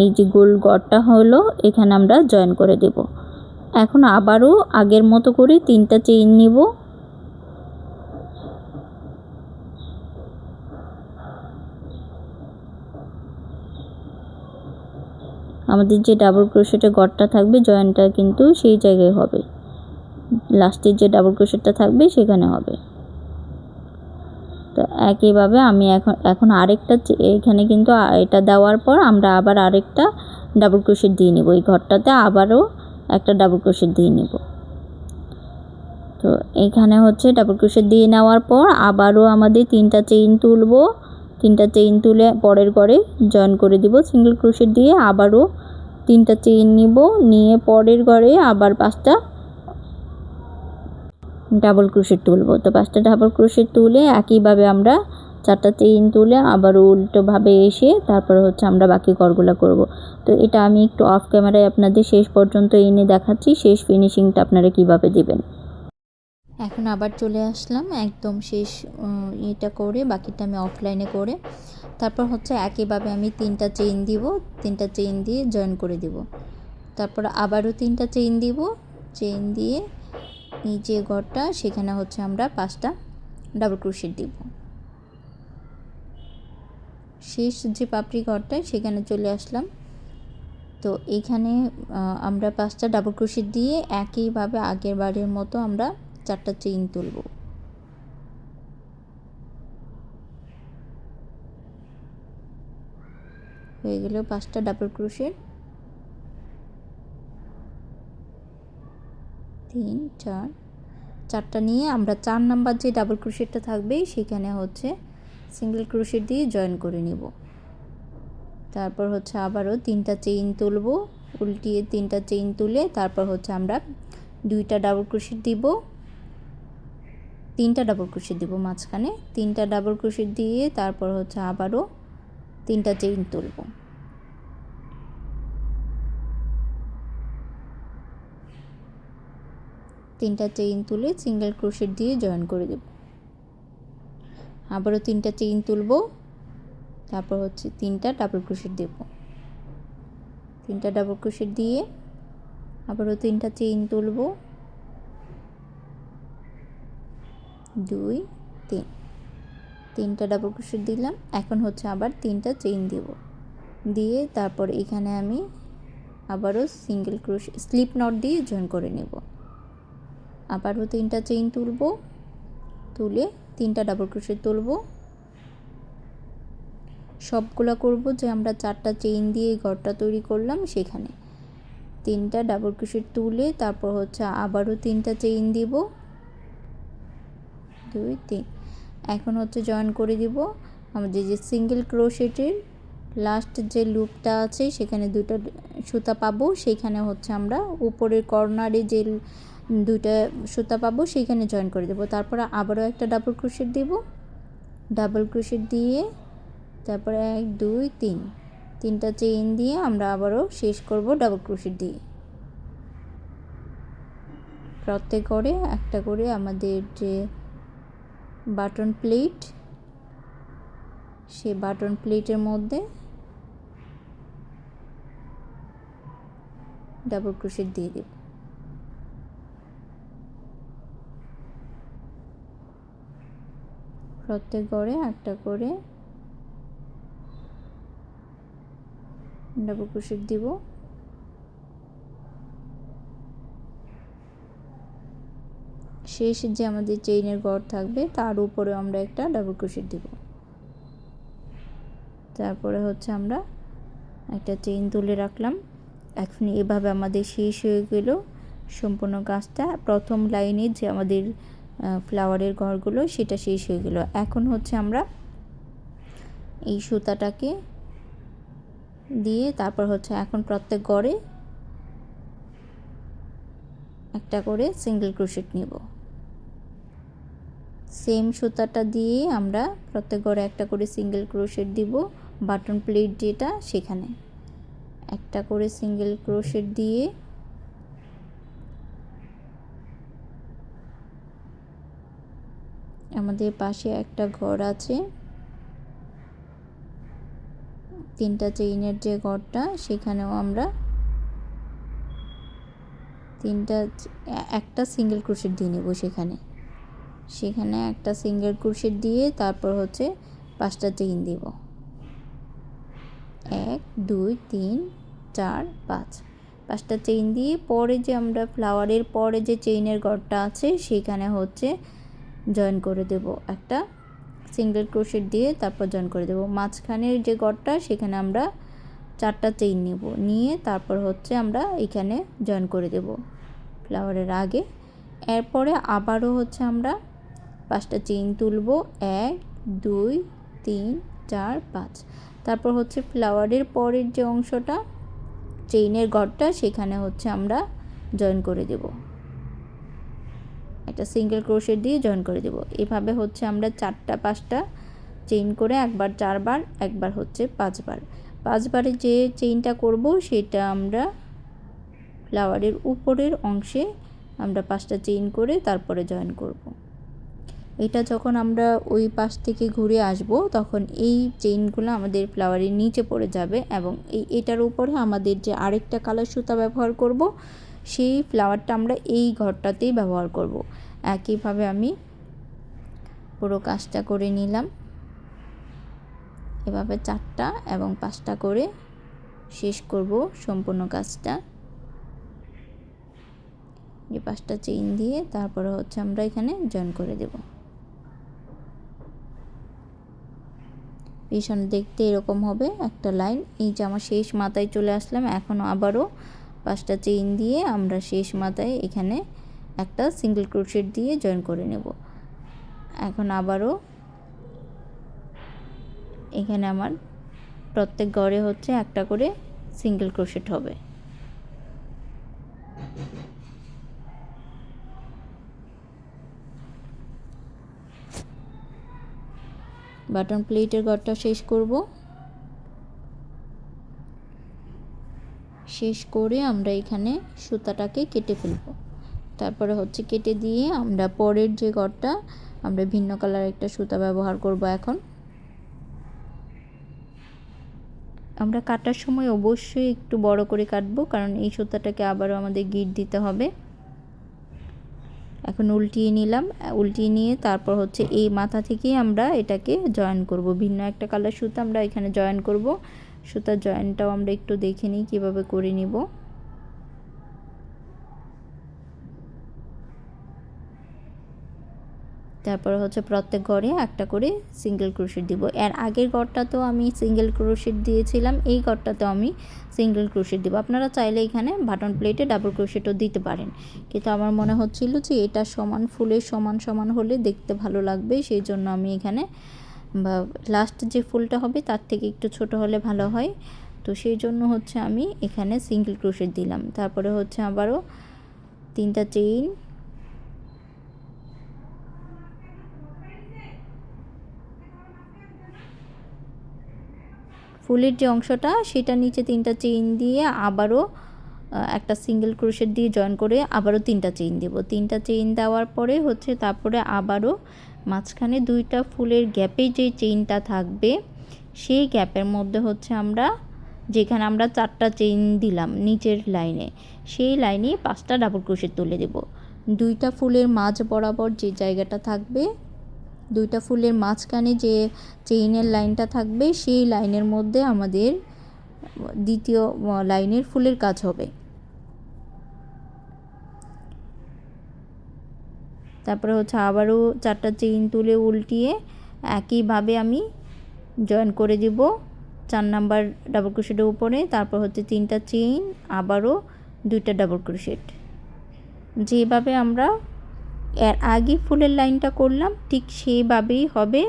এই যে গোল গড়টা হলো এখানে আমরা জয়েন করে দেব। এখন আবারও আগের মতো করে তিনটা চেইন নিব, আমাদের যে ডাবল ক্রোশেটের গড়টা থাকবে জয়েনটা কিন্তু সেই জায়গায় হবে, লাস্টের যে ডাবল ক্রোশেটটা থাকবে সেখানে হবে। তো একইভাবে আমি এখন আরেকটা এখানে কিন্তু এটা দেওয়ার পর আমরা আবার আরেকটা ডাবল ক্রোশেট দিয়ে নিব, এই ঘরটাতে আবারও একটা ডাবল ক্রোশেট দিয়ে নিব। তো এখানে হচ্ছে ডাবল ক্রোশেট দিয়ে নেওয়ার পর আবারও আমাদের তিনটা চেইন তুলব, তিনটা চেইন তুলে পরের ঘরে জয়েন করে দিব সিঙ্গেল ক্রোশেট দিয়ে। আবারও তিনটা চেইন নিব, নিয়ে পরের ঘরে আবার 5টা ডাবল ক্রোশেট তুলব। তো 5টা ডাবল ক্রোশেট তুলে একইভাবে আমরা 4টা চেইন তুলে আবার উল্টোভাবে এসে তারপর হচ্ছে আমরা বাকি ঘরগুলো করব। তো এটা আমি একটু অফ ক্যামেরায় আপনাদের শেষ পর্যন্ত এনে দেখাচ্ছি, শেষ ফিনিশিংটা আপনারা কিভাবে দিবেন। এখন আবার চলে আসলাম একদম শেষ এটা করে, বাকিটা আমি অফলাইনে করে তারপর হচ্ছে একইভাবে আমি তিনটা চেইন দিব, তিনটা চেইন দিয়ে জয়েন করে দিব। তারপর আবারও তিনটা চেইন দিব, চেইন দিয়ে এই যে ঘরটা সেখানে হচ্ছে আমরা 5টা ডাবল ক্রোশেট দিব। শেষ যে পাপড়ি ঘরটা সেখানে চলে আসলাম। তো এইখানে আমরা 5টা ডাবল ক্রোশেট দিয়ে একইভাবে আগের বারের মতো আমরা 4টা চেইন তুলব। হয়ে গেল 5টা ডাবল ক্রোশেট, 3 4, 4টা নিয়ে আমরা 4 নাম্বার যে ডাবল ক্রোশেটটা থাকবে সেখানে হচ্ছে সিঙ্গেল ক্রোশেট দিয়ে জয়েন করে নিব। তারপর হচ্ছে আবারও তিনটা চেইন তুলব, উল্টিয়ে তিনটা চেইন তুলে তারপর হচ্ছে আমরা দুইটা ডাবল ক্রোশেট দিব, তিনটা ডাবল ক্রোশেট দিব মাঝখানে, তিনটা ডাবল ক্রোশেট দিয়ে তারপর হচ্ছে আবারও তিনটা চেইন তুলব। তিনটা চেইন তুলে সিঙ্গেল ক্রোশেট দিয়ে জয়েন করে দেব। আবারও তিনটা চেইন তুলব, তারপর হচ্ছে তিনটা ডাবল ক্রোশেট দেব, তিনটা ডাবল ক্রোশেট দিয়ে আবারও তিনটা চেইন তুলব, 2 3, তিনটা ডাবল ক্রোশেট দিলাম। এখন হচ্ছে আবার তিনটা চেইন দেব, দিয়ে তারপর এখানে আমি আবারও সিঙ্গেল ক্রোশেট স্লিপ নট দিয়ে জয়েন করে নেব। আবারও তিনটা চেইন তুলব, তুলে তিনটা ডাবল ক্রোশেট তুলব। সবগুলা করব যে আমরা 4টা চেইন দিয়ে ঘরটা তৈরি করলাম সেখানে তিনটা ডাবল ক্রোশেট তুলে তারপর হচ্ছে আবারও তিনটা চেইন দিব, 2 3। এখন হচ্ছে জয়েন করে দিব। আমাদের যে সিঙ্গেল ক্রোশেটের লাস্ট যে লুপটা আছে সেখানে দুটো সুতা পাবো, সেইখানে হচ্ছে আমরা উপরের কর্নারে যে দুইটা সুতা পাবো সেইখানে জয়েন করে দেব। তারপরে আবারও একটা ডাবল ক্রোশেট দেব, ডাবল ক্রোশেট দিয়ে তারপরে 1 2 3, তিনটা চেইন দিয়ে আমরা আবারও শেষ করব ডাবল ক্রোশেট দিয়ে। প্রত্যেক করে একটা করে আমাদের যে বাটন প্লেট সেই বাটন প্লেটের মধ্যে ডাবল ক্রোশেট দিয়ে দেব। প্রত্যেক ঘরে একটা করে ডাবল ক্রোশেট দিব। শেষ যে আমাদের চেইনের ঘর থাকবে তার উপরে আমরা একটা ডাবল ক্রোশেট দিব। তারপরে হচ্ছে আমরা একটা চেইন তুলে রাখলাম। এখন এভাবে আমাদের শেষ হয়ে গেল সম্পূর্ণ কাজটা। প্রথম লাইনে যে আমাদের ফ্লাওয়ারের ঘরগুলো সেটা শেষ হয়ে গেল। এখন হচ্ছে আমরা এই সুতাটাকে দিয়ে তারপর হচ্ছে এখন প্রত্যেক ঘরে একটা করে সিঙ্গেল ক্রোশেট নিব। সেম সুতাটা দিয়ে আমরা প্রত্যেক ঘরে একটা করে সিঙ্গেল ক্রোশেট দিব। বাটন প্লেট যেটা সেখানে একটা করে সিঙ্গেল ক্রোশেট দিয়ে আমাদের পাশে একটা ঘর আছে, 3টা চেইনের যে ঘরটা সেখানেও আমরা একটা সিঙ্গেল ক্রোশেট দিয়ে নেব। সেখানে একটা সিঙ্গেল ক্রোশেট দিয়ে তারপর হচ্ছে 5টা চেইন দিব। 1 2 3 4 5 5টা চেইন দিয়ে পরে যে আমরা ফ্লাওয়ারের পরে যে চেইনের ঘরটা আছে সেখানে হচ্ছে জয়েন করে দেব। একটা সিঙ্গেল ক্রোশেট দিয়ে তারপর জয়েন করে দেব। মাঝখানের যে ঘরটা সেখানে আমরা 4টা চেইন নিয়ে তারপর হচ্ছে আমরা এখানে জয়েন করে দেব ফ্লাওয়ারের আগে। এরপরে আবারও হচ্ছে আমরা 5টা চেইন তুলব, 1 2 3 4 5। তারপর হচ্ছে ফ্লাওয়ারের পরের যে অংশটা চেইনের ঘরটা সেখানে হচ্ছে আমরা জয়েন করে দেব, একটা সিঙ্গেল ক্রোশেট দিয়ে জয়েন করে দেব। এভাবে হচ্ছে আমরা 4টা 5টা চেইন করে একবার 4 বার, একবার হচ্ছে 5 বার। 5 বারে যে চেইনটা করব সেটা আমরা ফ্লাওয়ারের উপরের অংশে আমরা 5টা চেইন করে তারপরে জয়েন করব। এটা যখন আমরা ওই পাশ থেকে ঘুরে আসব তখন এই চেইনগুলো আমাদের ফ্লাওয়ারের নিচে পড়ে যাবে এবং এটার উপরে আমাদের যে আরেকটা কালার সুতা ব্যবহার করব সেই ফ্লাওয়ারটা আমরা এই ঘরটাতেই ব্যবহার করব। একইভাবে আমি পুরো কাজটা করে নিলাম। এভাবে 4টা এবং 5টা করে শেষ করব সম্পূর্ণ কাজটা। এই 5টা চেইন দিয়ে তারপরে হচ্ছে আমরা এখানে জয়েন করে দেব। পিছনে দেখতে এরকম হবে একটা লাইন। এই যে আমার শেষ মাথায় চলে আসলাম। এখন আবারও 5টা চেইন দিয়ে আমরা শেষ মাথায় এখানে একটা সিঙ্গেল ক্রোশেট দিয়ে জয়েন করে নেব। এখন আবারও এখানে আমার প্রত্যেক ঘরে হচ্ছে একটা করে সিঙ্গেল ক্রোশেট হবে। বাটন প্লেটের ঘরটা শেষ করব। শেষ করে আমরা এখানে সুতাটাকে কেটে ফেলব। তারপরে হচ্ছে কেটে দিয়ে আমরা পরের যে ঘরটা আমরা ভিন্ন কালার একটা সুতা ব্যবহার করব। এখন আমরা কাটার সময় অবশ্যই একটু বড় করে কাটবো, কারণ এই সুতাটাকে আবারও আমাদের গিট দিতে হবে। এখন উল্টিয়ে নিলাম। উল্টিয়ে নিয়ে তারপর হচ্ছে এই মাথা থেকেই আমরা এটাকে জয়েন করব। ভিন্ন একটা কালার সুতা আমরা এখানে জয়েন করব। সুতার জয়েনটাও আমরা একটু দেখে নিই কীভাবে করে নিব। তারপরে হচ্ছে প্রত্যেক ঘরে একটা করে সিঙ্গেল ক্রোশেট দিব। এর আগের ঘরটাতেও আমি সিঙ্গেল ক্রোশেট দিয়েছিলাম, এই ঘরটাতেও আমি সিঙ্গেল ক্রোশেট দিব। আপনারা চাইলে এখানে বাটন প্লেটে ডাবল ক্রোশেটও দিতে পারেন, কিন্তু আমার মনে হচ্ছিল যে এটা সমান ফুলের সমান সমান হলে দেখতে ভালো লাগবে, সেই জন্য আমি এখানে লাস্ট যে ফুলটা হবে তার থেকে একটু ছোট হলে ভালো হয়, তো সেই জন্য হচ্ছে আমি এখানে সিঙ্গেল ক্রোশেট দিলাম। তারপরে হচ্ছে আবারও 3টা চেইন, ফুলের যে অংশটা সেটা নিচে 3টা চেইন দিয়ে আবারও একটা সিঙ্গেল ক্রোশেট দিয়ে জয়েন করে আবারও 3টা চেইন দেব। 3টা চেইন দেওয়ার পরে হচ্ছে তারপরে আবারও মাঝখানে 2টা ফুলের গ্যাপে যে চেইনটা থাকবে সেই গ্যাপের মধ্যে হচ্ছে আমরা যেখানে আমরা 4টা চেইন দিলাম নিচের লাইনে, সেই লাইনে 5টা ডাবল ক্রোশেট তুলে দেব। 2টা ফুলের মাঝ বরাবর যে জায়গাটা থাকবে, 2টা ফুলের মাঝখানে যে চেইনের লাইনটা থাকবে সেই লাইনের মধ্যে আমাদের দ্বিতীয় লাইনের ফুলের কাজ হবে। তারপরে হচ্ছে আবারও 4টা চেইন তুলে উল্টিয়ে একইভাবে আমি জয়েন করে দেব 4 নাম্বার ডাবল ক্রোশেটের উপরে, তারপর হচ্ছে 3টা চেইন, আবারও 2টা ডাবল ক্রোশেট। যেভাবে আমরা এর আগে ফুলের লাইনটা করলাম ঠিক সেইভাবেই হবে।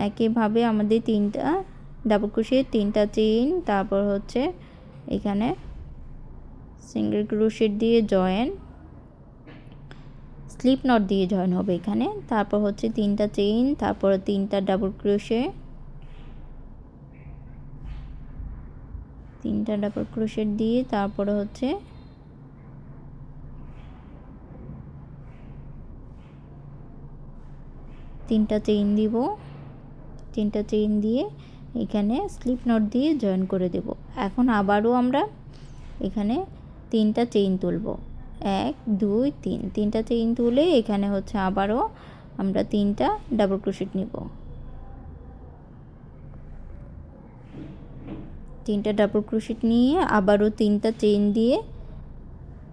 একইভাবে আমাদের 3টা ডাবল ক্রোশেট, 3টা চেইন, তারপর হচ্ছে এখানে সিঙ্গেল ক্রোশেট দিয়ে জয়েন, স্লিপ নট দিয়ে জয়েন হবে এখানে। তারপর হচ্ছে 3টা চেইন, তারপর 3টা ডাবল ক্রোশেট, 3টা ডাবল ক্রোশেট দিয়ে তারপরে হচ্ছে 3টা চেইন দিব। 3টা চেইন দিয়ে এখানে স্লিপ নট দিয়ে জয়েন করে দেব। এখন আবারও আমরা এখানে 3টা চেইন তুলব, 1 2 3, 3টা চেইন তুলে এখানে হচ্ছে আবারও আমরা 3টা ডাবল ক্রোশেট নিব। 3টা ডাবল ক্রোশেট নিয়ে আবারও 3টা চেইন দিয়ে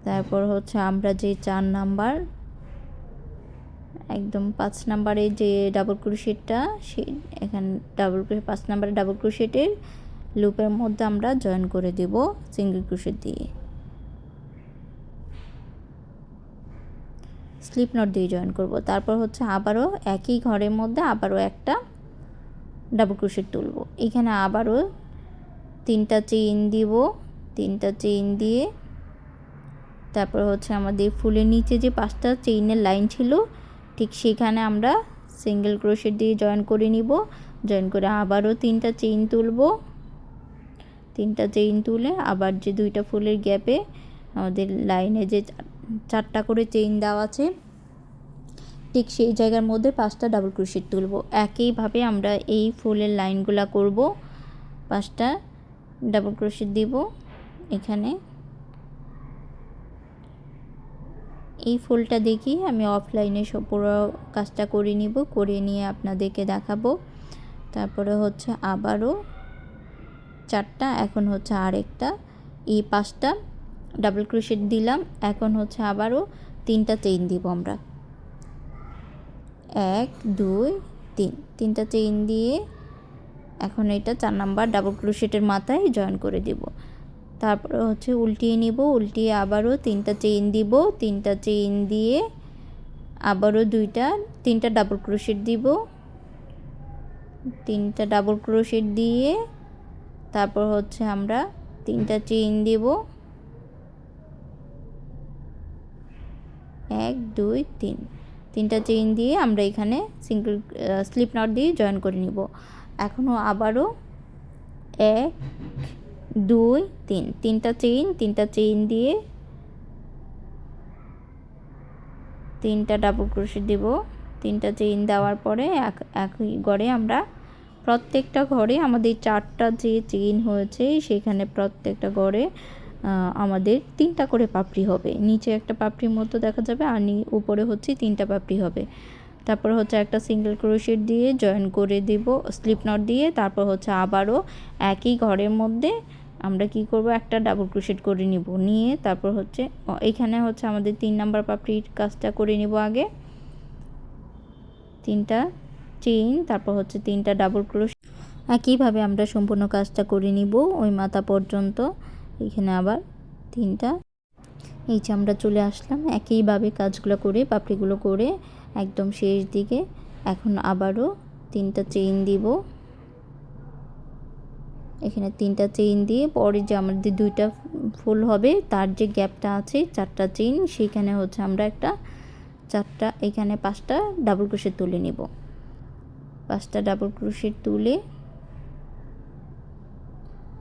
তারপর হচ্ছে আমরা যে 4 নাম্বার একদম 5 নাম্বারে যে ডাবল ক্রোশেটটা, সেই এখানে 5 নাম্বারে ডাবল ক্রোশেটের লুপের মধ্যে আমরা জয়েন করে দেব সিঙ্গেল ক্রোশেট দিয়ে, স্লিপ নট দিয়ে জয়েন করব। তারপর হচ্ছে আবারও একই ঘরের মধ্যে আবারও একটা ডাবল ক্রোশেট তুলব। এখানে আবারও 3টা চেইন দিব। 3টা চেইন দিয়ে তারপর হচ্ছে আমাদের ফুলের নিচে যে 5টা চেইনের লাইন ছিল ঠিক সেখানে আমরা সিঙ্গেল ক্রোশেট দিয়ে জয়েন করে নিব। জয়েন করে আবারও 3টা চেইন তুলব। 3টা চেইন তুলে আবার যে 2টা ফুলের গ্যাপে আমাদের লাইনে যে 4টা করে চেইন দেওয়া আছে ঠিক সেই জায়গার মধ্যে 5টা ডাবল ক্রোশেট তুলব। একইভাবে আমরা এই ফুলের লাইনগুলো করব। 5টা ডাবল ক্রোশেট দিব এখানে। এই ফুলটা দেখি আমি অফলাইনে সব পুরো কাজটা করে নিব, করে নিয়ে আপনাদেরকে দেখাবো। তারপরে হচ্ছে আবারও 4টা, এখন হচ্ছে আরেকটা, এই 5টা ডাবল ক্রোশেট দিলাম। এখন হচ্ছে আবারও 3টা চেইন দিব আমরা, 1 2 3, 3টা চেইন দিয়ে এখন এটা 4 নাম্বার ডাবল ক্রোশেটের মাথায় জয়েন করে দেব। তারপরে হচ্ছে উল্টিয়ে নিব, উল্টিয়ে আবারও 3টা চেইন দিব। 3টা চেইন দিয়ে আবারও 3টা ডাবল ক্রোশেট দিব। 3টা ডাবল ক্রোশেট দিয়ে তারপর হচ্ছে আমরা 3টা চেইন দেব, 1 2 3, 3টা চেইন দিয়ে আমরা এখানে সিঙ্গেল স্লিপ নট দিয়ে জয়েন করে নিব। এখনও আবারও 1 2 3, 3টা চেইন, 3টা চেইন দিয়ে 3টা ডাবল ক্রোশেট দেব। 3টা চেইন দেওয়ার পরে একই ঘরে আমরা প্রত্যেকটা ঘরে আমাদের 4টা যে চেইন হয়েছে সেখানে প্রত্যেকটা ঘরে আমাদের 3টা করে পাপড়ি হবে। নিচে একটা পাপড়ির মতো দেখা যাবে আর উপরে হচ্ছে 3টা পাপড়ি হবে। তারপর হচ্ছে একটা সিঙ্গেল ক্রোশেট দিয়ে জয়েন করে দেব স্লিপ নট দিয়ে। তারপর হচ্ছে আবারও একই ঘরের মধ্যে আমরা কি করব, একটা ডাবল ক্রোশেট করে নিব। নিয়ে তারপর হচ্ছে এখানে হচ্ছে আমাদের 3 নাম্বার পাপড়ির কাজটা করে নিব আগে। 3টা চেইন, তারপর হচ্ছে 3টা ডাবল ক্রোশেট। একইভাবে আমরা সম্পূর্ণ কাজটা করে নিব ওই মাথা পর্যন্ত। এখানে আবার 3টা, এই যে আমরা চলে আসলাম একইভাবে কাজগুলো করে পাপড়িগুলো করে একদম শেষ দিকে। এখন আবারও 3টা চেইন দিব। এখানে 3টা চেইন দিয়ে পরে যে আমাদের 2টা ফুল হবে তার যে গ্যাপটা আছে 4টা চেইন, সেইখানে হচ্ছে আমরা একটা 4টা এখানে 5টা ডাবল ক্রোশেট তুলে নেব। 5টা ডাবল ক্রোশেট তুলে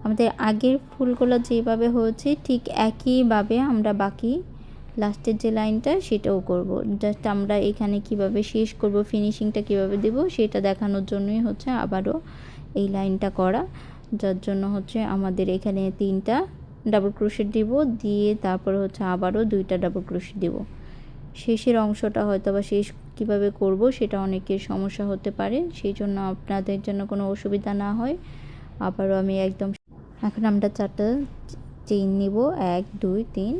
আমাদের আগের ফুলগুলো যেভাবে হয়েছে ঠিক একইভাবে আমরা বাকি লাস্টের যে লাইনটা সেটাও করব। জাস্ট আমরা এখানে কিভাবে শেষ করব, ফিনিশিংটা কিভাবে দেব সেটা দেখানোর জন্যই হচ্ছে আবারও এই লাইনটা করা। যার জন্য হচ্ছে আমাদের এখানে 3টা ডাবল ক্রোশেট দিব, দিয়ে তারপরে হচ্ছে আবারও 2টা ডাবল ক্রোশেট দেব। শেষের অংশটা হয়তো বা শেষ কিভাবে করব সেটা অনেকের সমস্যা হতে পারে, সেই জন্য আপনাদের জন্য কোনো অসুবিধা না হয় আবারও আমি একদম। এখন আমরা 4টা চেইন নিব, 1 2 3,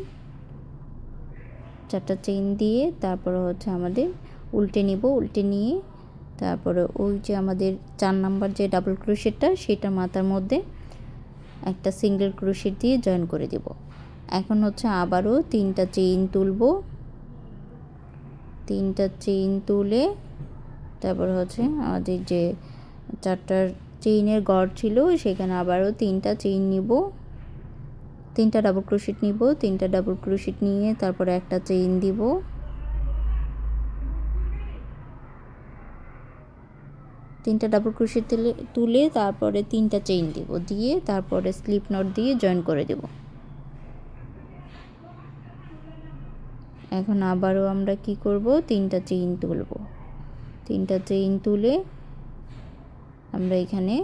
4টা চেইন দিয়ে তারপর হচ্ছে আমাদের উল্টে নিব। উল্টে নিয়ে তারপরে ওই যে আমাদের 4 নাম্বার যে ডাবল ক্রোশেটটা সেটা মাথার মধ্যে একটা সিঙ্গেল ক্রোশেট দিয়ে জয়েন করে দেব। এখন হচ্ছে আবারও 3টা চেইন তুলব, 3টা চেইন তুলে তারপর হচ্ছে আমাদের যে 4টার চেইনের গড় ছিল সেখানে আবারও 3টা চেইন নিব, 3টা ডাবল ক্রোশেট নিব, 3টা ডাবল ক্রোশেট নিয়ে তারপরে একটা চেইন দিব, 3টা ডাবল ক্রোশেট তুলে তারপরে 3টা চেইন দিব, দিয়ে তারপরে স্লিপ নট দিয়ে জয়েন করে দেব। এখন আবারও আমরা কি করব, 3টা চেইন তুলব, 3টা চেইন তুলে আমরা এখানে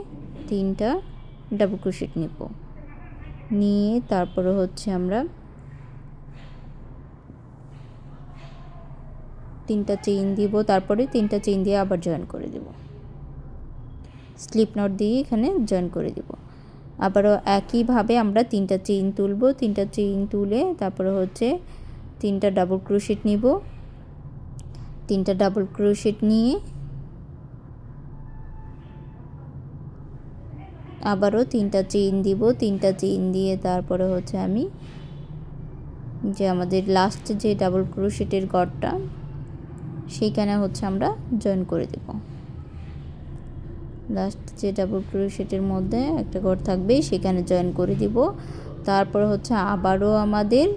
3টা ডাবল ক্রোশেট নিব, নিয়ে তারপরে হচ্ছে আমরা 3টা চেইন দিব, তারপরে 3টা চেইন দিয়ে আবার জয়েন করে দেব, স্লিপ নট দিয়ে এখানে জয়েন করে দেব। আবারও একইভাবে আমরা 3টা চেইন তুলব, 3টা চেইন তুলে তারপরে হচ্ছে 3টা ডাবল ক্রোশেট নিব, 3টা ডাবল ক্রোশেট নিয়ে আবারও 3টা চেইন দিব, 3টা চেইন দিয়ে তারপরে হচ্ছে আমি যে আমাদের লাস্ট যে ডাবল ক্রোশেটের গড়টা সেইখানে হচ্ছে আমরা জয়েন করে দেব। লাস্ট যে ডাবল ক্রোশেটের মধ্যে একটা ঘর থাকবে সেখানে জয়েন করে দিব। তারপর হচ্ছে আবারও আমাদের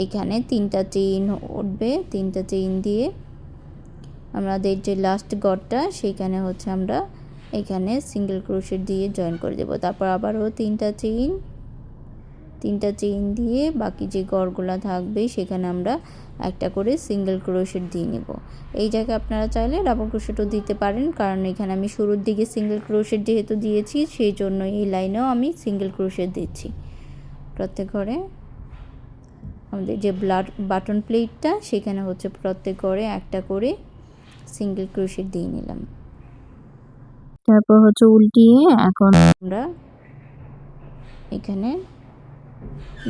এখানে 3টা চেইন উঠবে, 3টা চেইন দিয়ে আমাদের যে লাস্ট ঘরটা সেখানে হচ্ছে আমরা এখানে সিঙ্গেল ক্রোশেট দিয়ে জয়েন করে দেব। তারপর আবারও 3টা চেইন দিয়ে বাকি যে ঘরগুলো থাকবে সেখানে আমরা একটা করে সিঙ্গেল ক্রোশেট দিয়ে নেব। এই জায়গায় আপনারা চাইলে ডাবল ক্রোশেটও দিতে পারেন, কারণ এখানে আমি শুরুর দিকে সিঙ্গেল ক্রোশেট যেহেতু দিয়েছি সেই জন্য এই লাইনেও আমি সিঙ্গেল ক্রোশেট দিচ্ছি। প্রত্যেক ঘরে আমাদের যে বাটন প্লেটটা সেখানে হচ্ছে প্রত্যেক ঘরে একটা করে সিঙ্গেল ক্রোশেট দিয়ে নিলাম। তারপর হচ্ছে উল্টিয়ে এখন আমরা এখানে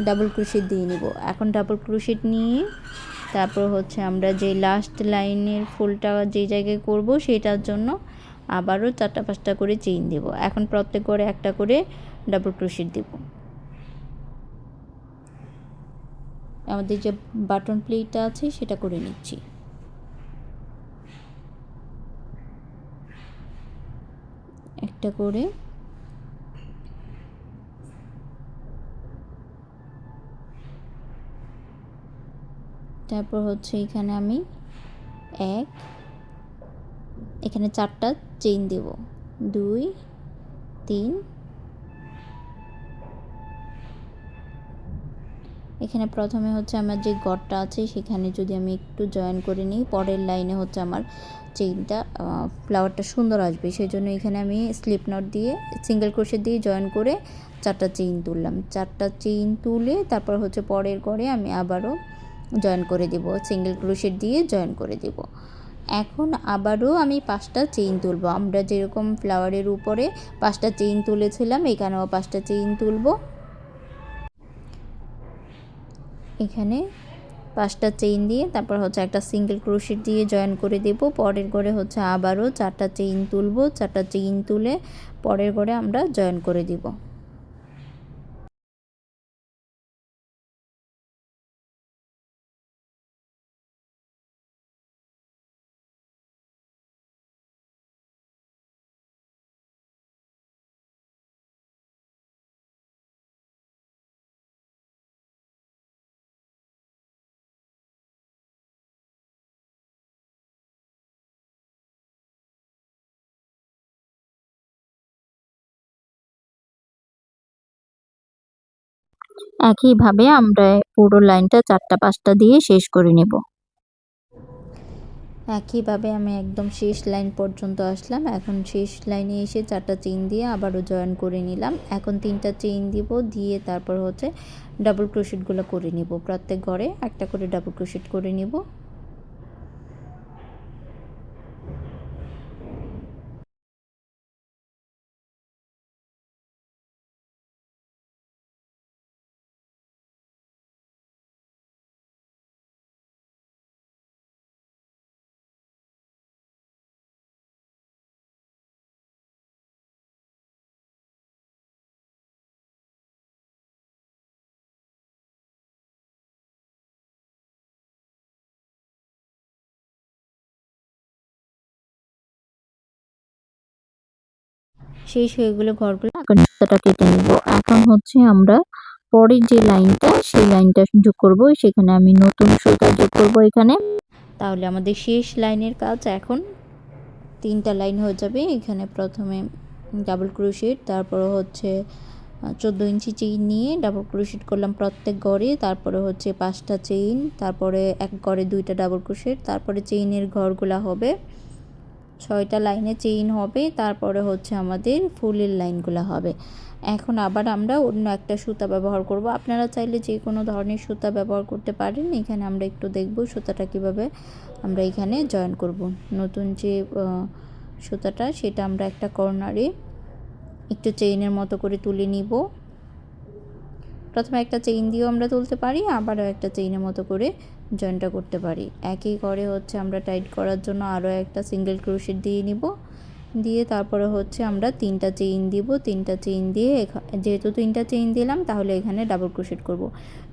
ডাবল ক্রোশেট দিয়ে নিব। এখন ডাবল ক্রোশেট নিয়ে তারপর হচ্ছে আমরা যে লাস্ট লাইনের ফুলটা যে জায়গায় করব সেটার জন্য আবারও 4টা 5টা করে চেইন দেব। এখন প্রত্যেক করে একটা করে ডাবল ক্রোশেট দেব। আমাদের যে বাটন প্লেটটা আছে সেটা করে নিচ্ছি। একটা করে তারপর হচ্ছে এখানে আমি এখানে 4টা চেইন দেব, 2 3, এখানে প্রথমে হচ্ছে আমার যে গড়টা আছে সেখানে যদি আমি একটু জয়েন করে নিই, পরের লাইনে হচ্ছে আমার চেইনটা ফ্লাওয়ারটা সুন্দর আসবে, সেই জন্য এখানে আমি স্লিপ নট দিয়ে সিঙ্গেল ক্রোশেট দিয়ে জয়েন করে 4টা চেইন তুললাম। 4টা চেইন তুলে তারপর হচ্ছে পরের ঘরে আমি আবারও জয়েন করে দেব, সিঙ্গেল ক্রোশেট দিয়ে জয়েন করে দেব। এখন আবারও আমি 5টা চেইন তুলব। আমরা যেরকম ফ্লাওয়ারের উপরে 5টা চেইন তুলেছিলাম এখানেও 5টা চেইন তুলব। এখানে 5টা চেইন দিয়ে তারপর হচ্ছে একটা সিঙ্গেল ক্রোশেট দিয়ে জয়েন করে দেব। পরের ঘরে হচ্ছে আবারও 4টা চেইন তুলব, 4টা চেইন তুলে পরের ঘরে আমরা জয়েন করে দিব। একইভাবে আমরা পুরো লাইনটা 4টা 5টা দিয়ে শেষ করে নেব। একইভাবে আমি একদম শেষ লাইন পর্যন্ত আসলাম। এখন শেষ লাইনে এসে 4টা চেইন দিয়ে আবারও জয়েন করে নিলাম। এখন 3টা চেইন দিব, দিয়ে তারপর হচ্ছে ডাবল ক্রোশেটগুলো করে নিব। প্রত্যেক ঘরে একটা করে ডাবল ক্রোশেট করে নিব। শেষ হয়ে গেলে ঘরগুলো এখন সুতাটা কেটে নিব। এখন হচ্ছে আমরা পরের যে লাইনটা সেই লাইনটা যোগ করব, সেখানে আমি নতুন সুতা যোগ করব এখানে। তাহলে আমাদের শেষ লাইনের কাজ এখন 3টা লাইন হয়ে যাবে। এখানে প্রথমে ডাবল ক্রোশেট, তারপরে হচ্ছে 14 ইঞ্চি চেইন নিয়ে ডাবল ক্রোশেট করলাম প্রত্যেক গড়ে, তারপরে হচ্ছে 5টা চেইন, তারপরে এক গড়ে 2টা ডাবল ক্রোশেট, তারপরে চেইনের ঘরগুলা হবে 6টা লাইনে চেইন হবে, তারপরে হচ্ছে আমাদের ফুলের লাইনগুলো হবে। এখন আবার আমরা অন্য একটা সুতা ব্যবহার করব। আপনারা চাইলে যে কোনো ধরনের সুতা ব্যবহার করতে পারেন। এখানে আমরা একটু দেখব সুতাটা কিভাবে আমরা এখানে জয়েন করব। নতুন যে সুতাটা সেটা আমরা একটা কর্নারে একটু চেইনের মতো করে তুলে নিব। প্রথমে একটা চেইন দিয়েও আমরা তুলতে পারি, আবারও একটা চেইনের মতো করে জয়েনটা করতে পারি। একই করে হচ্ছে আমরা টাইট করার জন্য আরও একটা সিঙ্গেল ক্রোশেট দিয়ে নিব, দিয়ে তারপরে হচ্ছে আমরা 3টা চেইন দিব। 3টা চেইন দিয়ে যেহেতু 3টা চেইন দিলাম তাহলে এখানে ডাবল ক্রোশেট করব।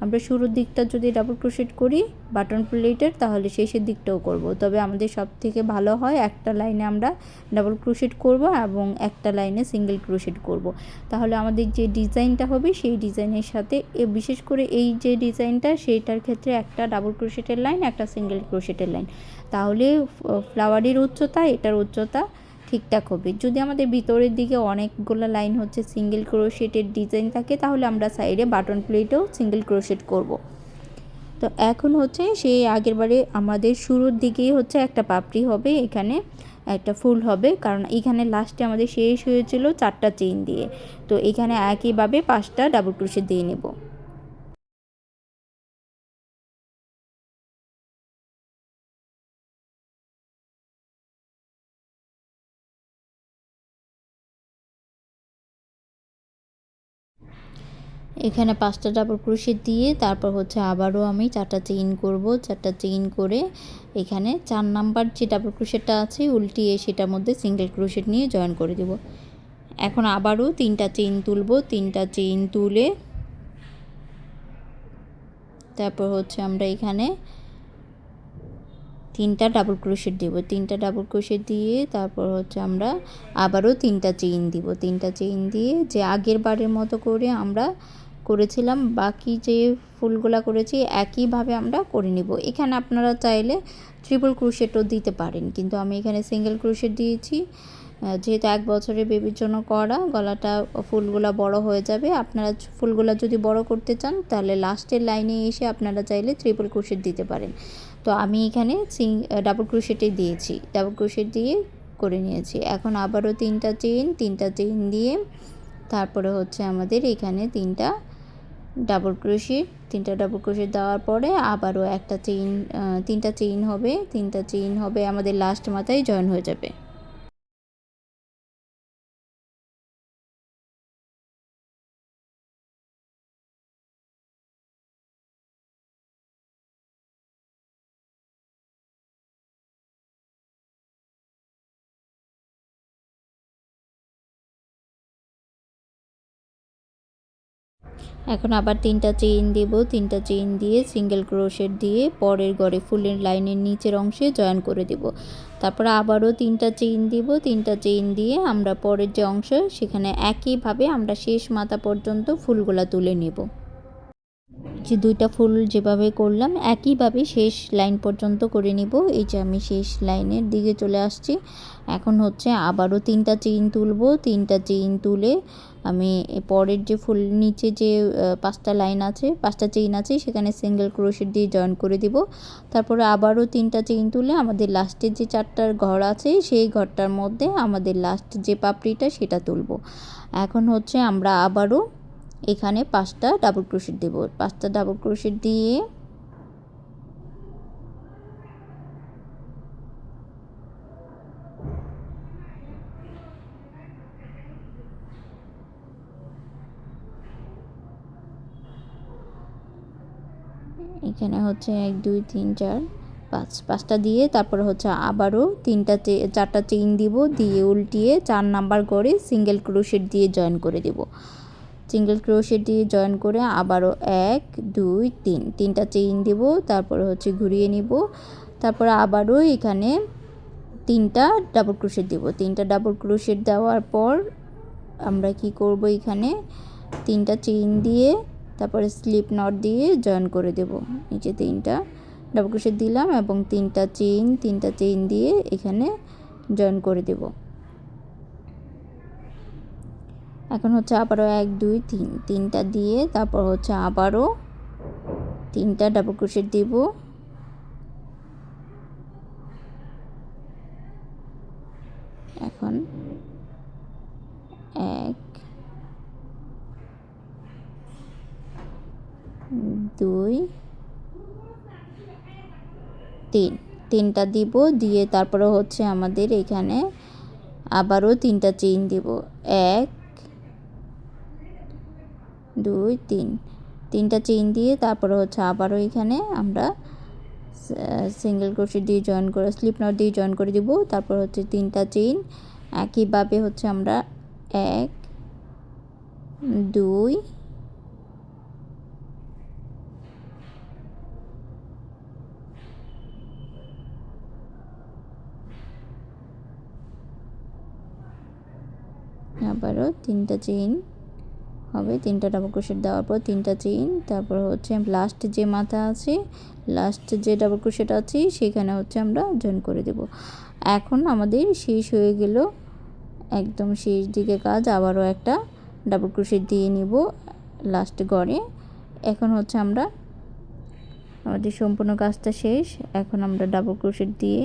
আমরা শুরুর দিকটা যদি ডাবল ক্রোশেট করি বাটন প্লেটের, তাহলে শেষের দিকটাও করব। তবে আমাদের সব থেকে ভালো হয় একটা লাইনে আমরা ডাবল ক্রোশেট করব এবং একটা লাইনে সিঙ্গেল ক্রোশেট করব। তাহলে আমাদের যে ডিজাইনটা হবে সেই ডিজাইনের সাথে বিশেষ করে এই যে ডিজাইনটা সেইটার ক্ষেত্রে একটা ডাবল ক্রোশেটের লাইন, একটা সিঙ্গেল ক্রোশেটের লাইন, তাহলে ফ্লাওয়ারের উচ্চতা এটার উচ্চতা ঠিকঠাক হবে। যদি আমাদের ভিতরের দিকে অনেকগুলো লাইন হচ্ছে সিঙ্গেল ক্রোশেটের ডিজাইন থাকে, তাহলে আমরা সাইডে বাটন প্লেটেও সিঙ্গেল ক্রোশেট করব। তো এখন হচ্ছে সেই আগেরবারে আমাদের শুরুর দিকেই হচ্ছে একটা পাপড়ি হবে, এখানে একটা ফুল হবে, কারণ এখানে লাস্টে আমাদের শেষ হয়েছিল 4টা চেইন দিয়ে। তো এখানে একইভাবে 5টা ডাবল ক্রোশেট দিয়ে নেব। এখানে 5টা ডাবল ক্রোশেট দিয়ে তারপর হচ্ছে আবারও আমি 4টা চেইন করব। 4টা চেইন করে এখানে 4 নাম্বার যে ডাবল ক্রোশেটটা আছে উল্টিয়ে সেটার মধ্যে সিঙ্গেল ক্রোশেট নিয়ে জয়েন করে দেব। এখন আবারও 3টা চেইন তুলব। 3টা চেইন তুলে তারপর হচ্ছে আমরা এখানে 3টা ডাবল ক্রোশেট দেব। 3টা ডাবল ক্রোশেট দিয়ে তারপর হচ্ছে আমরা আবারও 3টা চেইন দিব। 3টা চেইন দিয়ে যে আগের বারের মতো করে আমরা করেছিলাম বাকি যে ফুলগুলা করেছি একইভাবে আমরা করে নিব। এখানে আপনারা চাইলে ট্রিপল ক্রোশেটও দিতে পারেন, কিন্তু আমি এখানে সিঙ্গেল ক্রোশেট দিয়েছি। যেহেতু 1 বছরের বেবির জন্য করা, গলাটা ফুলগুলা বড় হয়ে যাবে। আপনারা ফুলগুলা যদি বড় করতে চান তাহলে লাস্টের লাইনে এসে আপনারা চাইলে ট্রিপল ক্রোশেট দিতে পারেন। তো আমি এখানে ডাবল ক্রোশেটই দিয়েছি, ডাবল ক্রোশেট দিয়ে করে নিয়েছি। এখন আবারও 3টা চেইন দিয়ে তারপরে হচ্ছে আমাদের এখানে 3টা ডাবল ক্রোশেট দেওয়ার পরে আবারও একটা চেইন, 3টা চেইন হবে। 3টা চেইন হবে আমাদের লাস্ট মাথায় জয়েন হয়ে যাবে। এখন আবার 3টা চেইন দেব। 3টা চেইন দিয়ে সিঙ্গেল ক্রোশেট দিয়ে পরের ঘরে ফুলের লাইনের নিচের অংশে জয়েন করে দেব। তারপরে আবারও 3টা চেইন দিব। 3টা চেইন দিয়ে আমরা পরের যে অংশ সেখানে একইভাবে আমরা শেষ মাথা পর্যন্ত ফুলগুলা তুলে নেব। যে 2টা ফুল যেভাবে করলাম একইভাবে শেষ লাইন পর্যন্ত করে নিব। এই যে আমি শেষ লাইনের দিকে চলে আসছি। এখন হচ্ছে আবারও 3টা চেইন তুলব। 3টা চেইন তুলে আমি পরের যে ফুল নিচে যে 5টা লাইন আছে, 5টা চেইন আছে সেখানে সিঙ্গেল ক্রোশেট দিয়ে জয়েন করে দিব। তারপরে আবারও 3টা চেইন তুলে আমাদের লাস্টের যে 4টার ঘর আছে সেই ঘরটার মধ্যে আমাদের লাস্ট যে পাপড়িটা সেটা তুলব। এখন হচ্ছে আমরা আবারও এখানে 5টা ডাবল ক্রোশেট দেব। 5টা ডাবল ক্রোশেট দিয়ে এখানে হচ্ছে 1 2 3 4 5, 5টা দিয়ে তারপরে হচ্ছে আবারও 4টা চেইন দিব, দিয়ে উল্টিয়ে 4 নাম্বার করে সিঙ্গেল ক্রোশেট দিয়ে জয়েন করে দেব। সিঙ্গেল ক্রোশেট দিয়ে জয়েন করে আবারও 1 2 3, 3টা চেইন দেব, তারপরে হচ্ছে ঘুরিয়ে নিব। তারপরে আবারও এখানে 3টা ডাবল ক্রোশেট দেব। 3টা ডাবল ক্রোশেট দেওয়ার পর আমরা কি করব, এখানে 3টা চেইন দিয়ে তারপরে স্লিপ নট দিয়ে জয়েন করে দেব। নিচে 3টা ডাবল ক্রোশেট দিলাম এবং 3টা চেইন দিয়ে এখানে জয়েন করে দেব। এখন হচ্ছে আবারও 1 2 3 3টা দিয়ে তারপর হচ্ছে আবারও 3টা ডাবল ক্রোশেট দেব। এখন 1 2 3 3টা দিব, দিয়ে তারপরে হচ্ছে আমাদের এখানে আবারও 3টা চেইন দেব। 1 2 3 3টা চেইন দিয়ে তারপরে হচ্ছে আবারও এখানে আমরা সিঙ্গেল ক্রোশেট দিয়ে জয়েন করে স্লিপ নট দিয়ে জয়েন করে দিব। তারপর হচ্ছে 3টা চেইন একইভাবে হচ্ছে আমরা 1 2 আবারও 3টা চেইন হবে, 3টা ডাবল ক্রোশেট দেওয়ার পর 3টা চেইন, তারপর হচ্ছে লাস্ট যে মাথা আছে, লাস্ট যে ডাবল ক্রোশেট আছে সেখানে হচ্ছে আমরা জয়েন করে দেব। এখন আমাদের শেষ হয়ে গেল, একদম শেষ দিকে কাজ। আবারও একটা ডাবল ক্রোশেট দিয়ে নিব লাস্ট গড়ে। এখন হচ্ছে আমরা আমাদের সম্পূর্ণ কাজটা শেষ। এখন আমরা ডাবল ক্রোশেট দিয়ে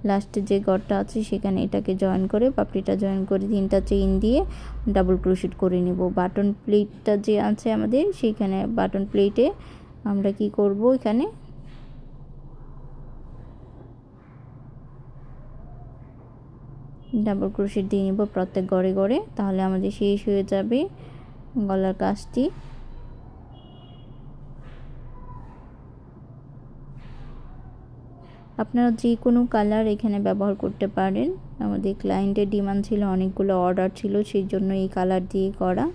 লাস্টে যে গড়টা আছে সেখানে এটাকে জয়েন করে পাপড়িটা জয়েন করে 3টা চেইন দিয়ে ডাবল ক্রোশেট করে নিব। বাটন প্লেটটা যে আছে আমাদের সেইখানে বাটন প্লেটে আমরা কি করব, এখানে ডাবল ক্রোশেট দিয়ে নিব প্রত্যেক গড়ে গড়ে, তাহলে আমাদের শেষ হয়ে যাবে গলার কাজটি। আপনারা যে কোনো কালার এখানে ব্যবহার করতে পারেন। আমাদের ক্লায়েন্টের ডিমান্ড ছিল, অনেকগুলো অর্ডার ছিল, সেই জন্য এই কালার দিয়ে করা।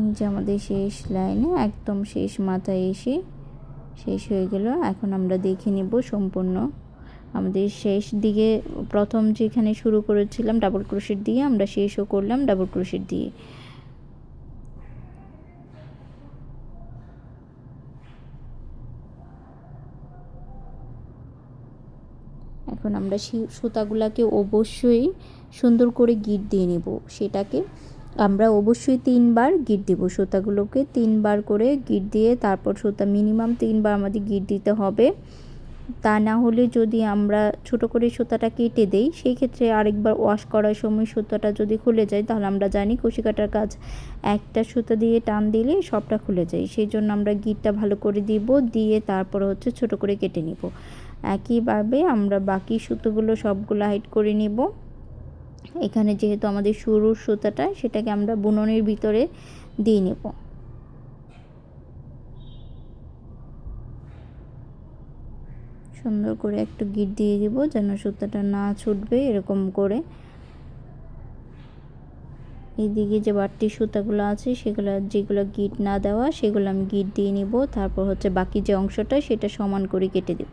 এই যে আমাদের শেষ লাইনে একদম শেষ মাথায় এসে শেষ হয়ে গেল। এখন আমরা দেখে নেব সম্পূর্ণ আমাদের শেষ দিকে প্রথম যেখানে শুরু করেছিলাম ডাবল ক্রোশেট দিয়ে, আমরা শেষও করলাম ডাবল ক্রোশেট দিয়ে। এখন আমরা সুতাগুলাকে অবশ্যই সুন্দর করে গিট দিয়ে নেব। সেটাকে আমরা অবশ্যই 3বার গিট দেব, সুতাগুলোকে 3বার করে গিট দিয়ে তারপর সুতা মিনিমাম 3বার আমাদের গিট দিতে হবে। তা না হলে যদি আমরা ছোট করে সুতাটা কেটে দেই, সেই ক্ষেত্রে আরেকবার ওয়াশ করার সময় সুতাটা যদি খুলে যায়, তাহলে আমরা জানি কুশি কাটার কাজ একটা সুতা দিয়ে টান দিলে সবটা খুলে যায়। সেই জন্য আমরা গিটটা ভালো করে দিব, দিয়ে তারপর হচ্ছে ছোট করে কেটে নিব। একইভাবে আমরা বাকি সুতোগুলো সবগুলো হাইড করে নিব। এখানে যেহেতু আমাদের শুরুর সুতাটা, সেটাকে আমরা বুননের ভিতরে দিয়ে নেব। সুন্দর করে একটু গিট দিয়ে দিব যেন সুতাটা না ছুটবে, এরকম করে। এইদিকে যে বাড়তি সুতাগুলো আছে সেগুলো, যেগুলো গিট না দেওয়া সেগুলো আমি গিট দিয়ে নিব। তারপর হচ্ছে বাকি যে অংশটা সেটা সমান করে কেটে দেব।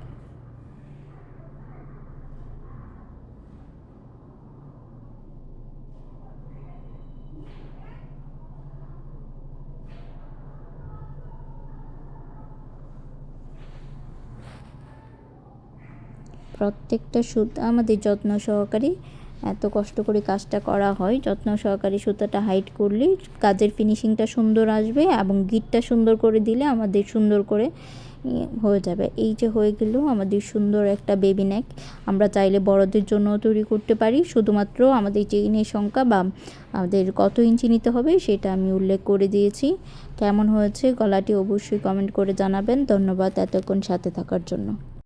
প্রত্যেকটা সুতা আমাদের যত্ন সহকারে, এত কষ্ট করে কাজটা করা হয়, যত্ন সহকারে সুতাটা হাইড করলে কাজের ফিনিশিংটা সুন্দর আসবে এবং গিটটা সুন্দর করে দিলে আমাদের সুন্দর করে হয়ে যাবে। এই যে হয়ে গেল আমাদের সুন্দর একটা বেবি নেক। আমরা চাইলে বড়দের জন্য তৈরি করতে পারি, শুধুমাত্র আমাদের চেইনের সংখ্যা বা আমাদের কত ইঞ্চি নিতে হবে সেটা আমি উল্লেখ করে দিয়েছি। কেমন হয়েছে গলাটি অবশ্যই কমেন্ট করে জানাবেন। ধন্যবাদ এতক্ষণ সাথে থাকার জন্য।